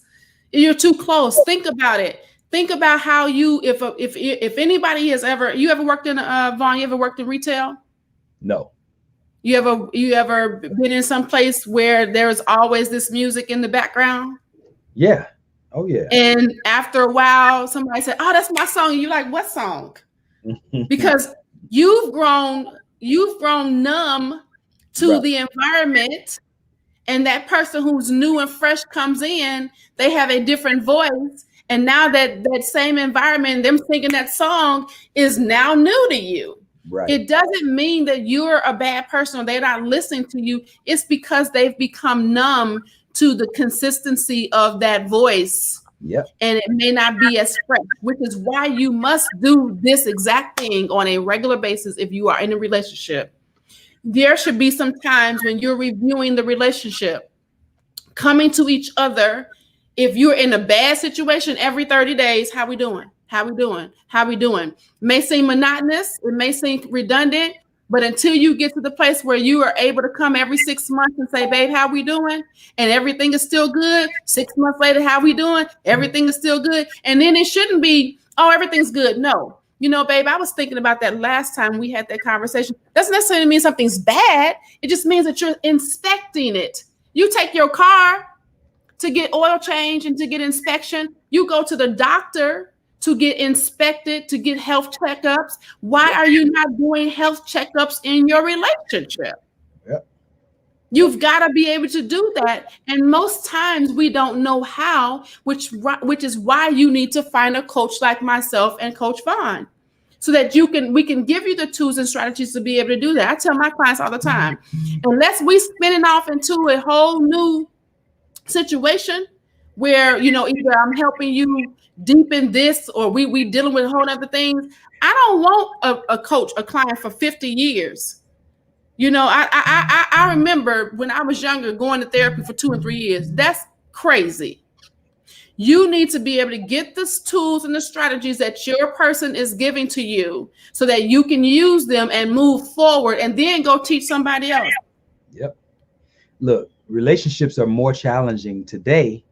You're too close. Think about it. Think about how you, if anybody has ever, you ever worked in Vaun, you ever worked in retail? No. You ever been in some place where there's always this music in the background? Yeah. Oh yeah. And after a while, somebody said, "Oh, that's my song." And you're like, "What song?" Because you've grown numb to the environment, and that person who's new and fresh comes in, they have a different voice. And now that same environment, them singing that song is now new to you. Right. It doesn't mean that you're a bad person or they're not listening to you. It's because they've become numb to the consistency of that voice. Yep. And it may not be as fresh, which is why you must do this exact thing on a regular basis if you are in a relationship. There should be some times when you're reviewing the relationship, coming to each other. If you're in a bad situation every 30 days, how we doing? How we doing? How we doing? It may seem monotonous. It may seem redundant, but until you get to the place where you are able to come every 6 months and say, "Babe, how we doing?" and everything is still good. 6 months later, how we doing? Everything is still good. And then it shouldn't be, "Oh, everything's good." No. You know, babe, I was thinking about that last time we had that conversation. Doesn't necessarily mean something's bad. It just means that you're inspecting it. You take your car to get oil change and to get inspection. You go to the doctor to get inspected, to get health checkups. Why are you not doing health checkups in your relationship? Yep. You've got to be able to do that. And most times we don't know how, which is why you need to find a coach like myself and Coach Vaun, so that we can give you the tools and strategies to be able to do that. I tell my clients all the time, unless we spinning off into a whole new situation where, you know, either I'm helping you deepen this or we dealing with a whole other things. I don't want a coach, a client for 50 years. You know, I remember when I was younger going to therapy for 2 and 3 years. That's crazy. You need to be able to get the tools and the strategies that your person is giving to you so that you can use them and move forward and then go teach somebody else. Yep. Look, relationships are more challenging today,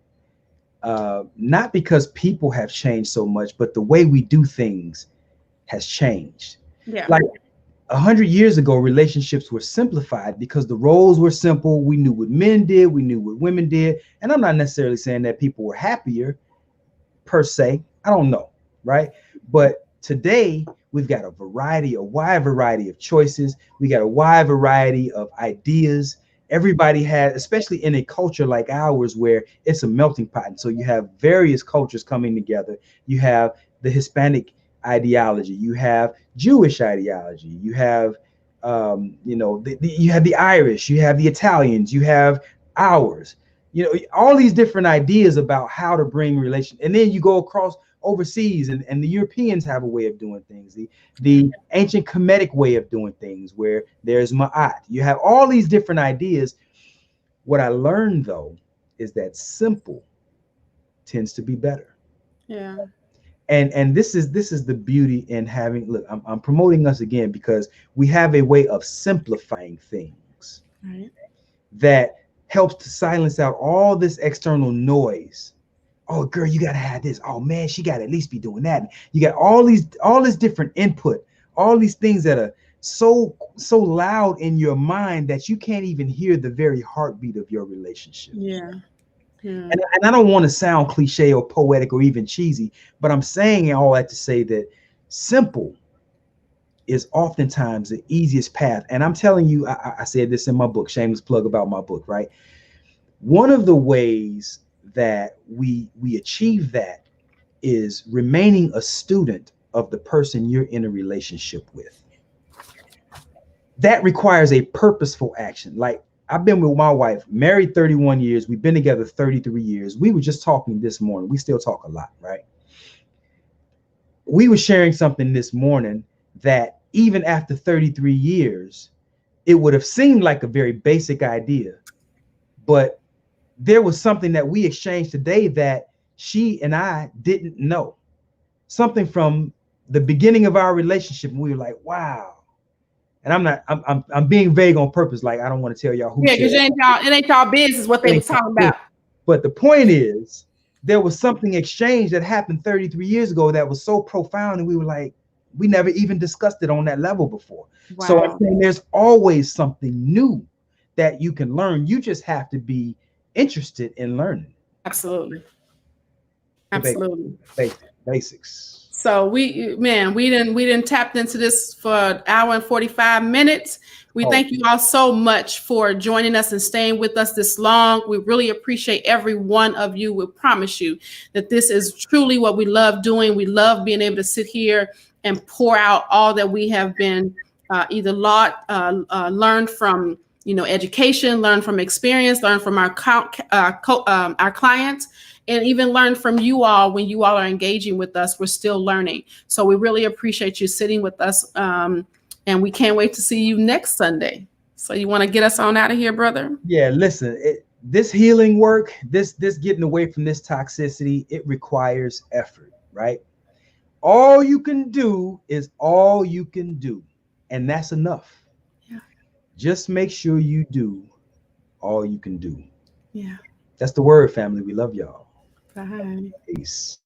not because people have changed so much, but the way we do things has changed. Yeah. Like 100 years ago, relationships were simplified because the roles were simple. We knew what men did. We knew what women did. And I'm not necessarily saying that people were happier per se. I don't know, right? But today we've got a wide variety of choices. We got a wide variety of ideas. Everybody has, especially in a culture like ours where it's a melting pot. And so you have various cultures coming together. You have the Hispanic ideology, you have Jewish ideology, you have you have the Irish, you have the Italians, you have ours, you know, all these different ideas about how to bring relation. And then you go across overseas and the Europeans have a way of doing things, the ancient Kemetic way of doing things where there's Ma'at. You have all these different ideas. What I learned though is that simple tends to be better. Yeah. And this is the beauty in having, look, I'm promoting us again because we have a way of simplifying things, right, that helps to silence out all this external noise. Oh, girl, you got to have this. Oh, man, she got to at least be doing that. You got all this different input, all these things that are so loud in your mind that you can't even hear the very heartbeat of your relationship. Yeah. Yeah. And I don't want to sound cliche or poetic or even cheesy, but I'm saying all that to say that simple is oftentimes the easiest path. And I'm telling you, I said this in my book, shameless plug about my book, right? One of the ways that we achieve that is remaining a student of the person you're in a relationship with. That requires a purposeful action. Like, I've been with my wife, married 31 years. We've been together 33 years. We were just talking this morning. We still talk a lot, right? We were sharing something this morning that even after 33 years, it would have seemed like a very basic idea. But there was something that we exchanged today that she and I didn't know. Something from the beginning of our relationship. And we were like, wow. And I'm being vague on purpose. Like, I don't want to tell y'all who. Yeah, because it ain't y'all business what they was talking about. But the point is, there was something exchanged that happened 33 years ago that was so profound, and we were like, we never even discussed it on that level before. Wow. So I'm saying there's always something new that you can learn. You just have to be interested in learning. Absolutely. Basics. So we didn't tap into this for an hour and 45 minutes. We thank you all so much for joining us and staying with us this long. We really appreciate every one of you. We promise you that this is truly what we love doing. We love being able to sit here and pour out all that we have been either learned from, education, learn from experience, learn from our clients, and even learn from you all. When you all are engaging with us, we're still learning. So we really appreciate you sitting with us. And we can't wait to see you next Sunday. So you want to get us on out of here, brother? Yeah, listen, this healing work, this getting away from this toxicity, it requires effort, right? All you can do is all you can do. And that's enough. Yeah. Just make sure you do all you can do. Yeah. That's the word, family. We love y'all. Bye. Peace.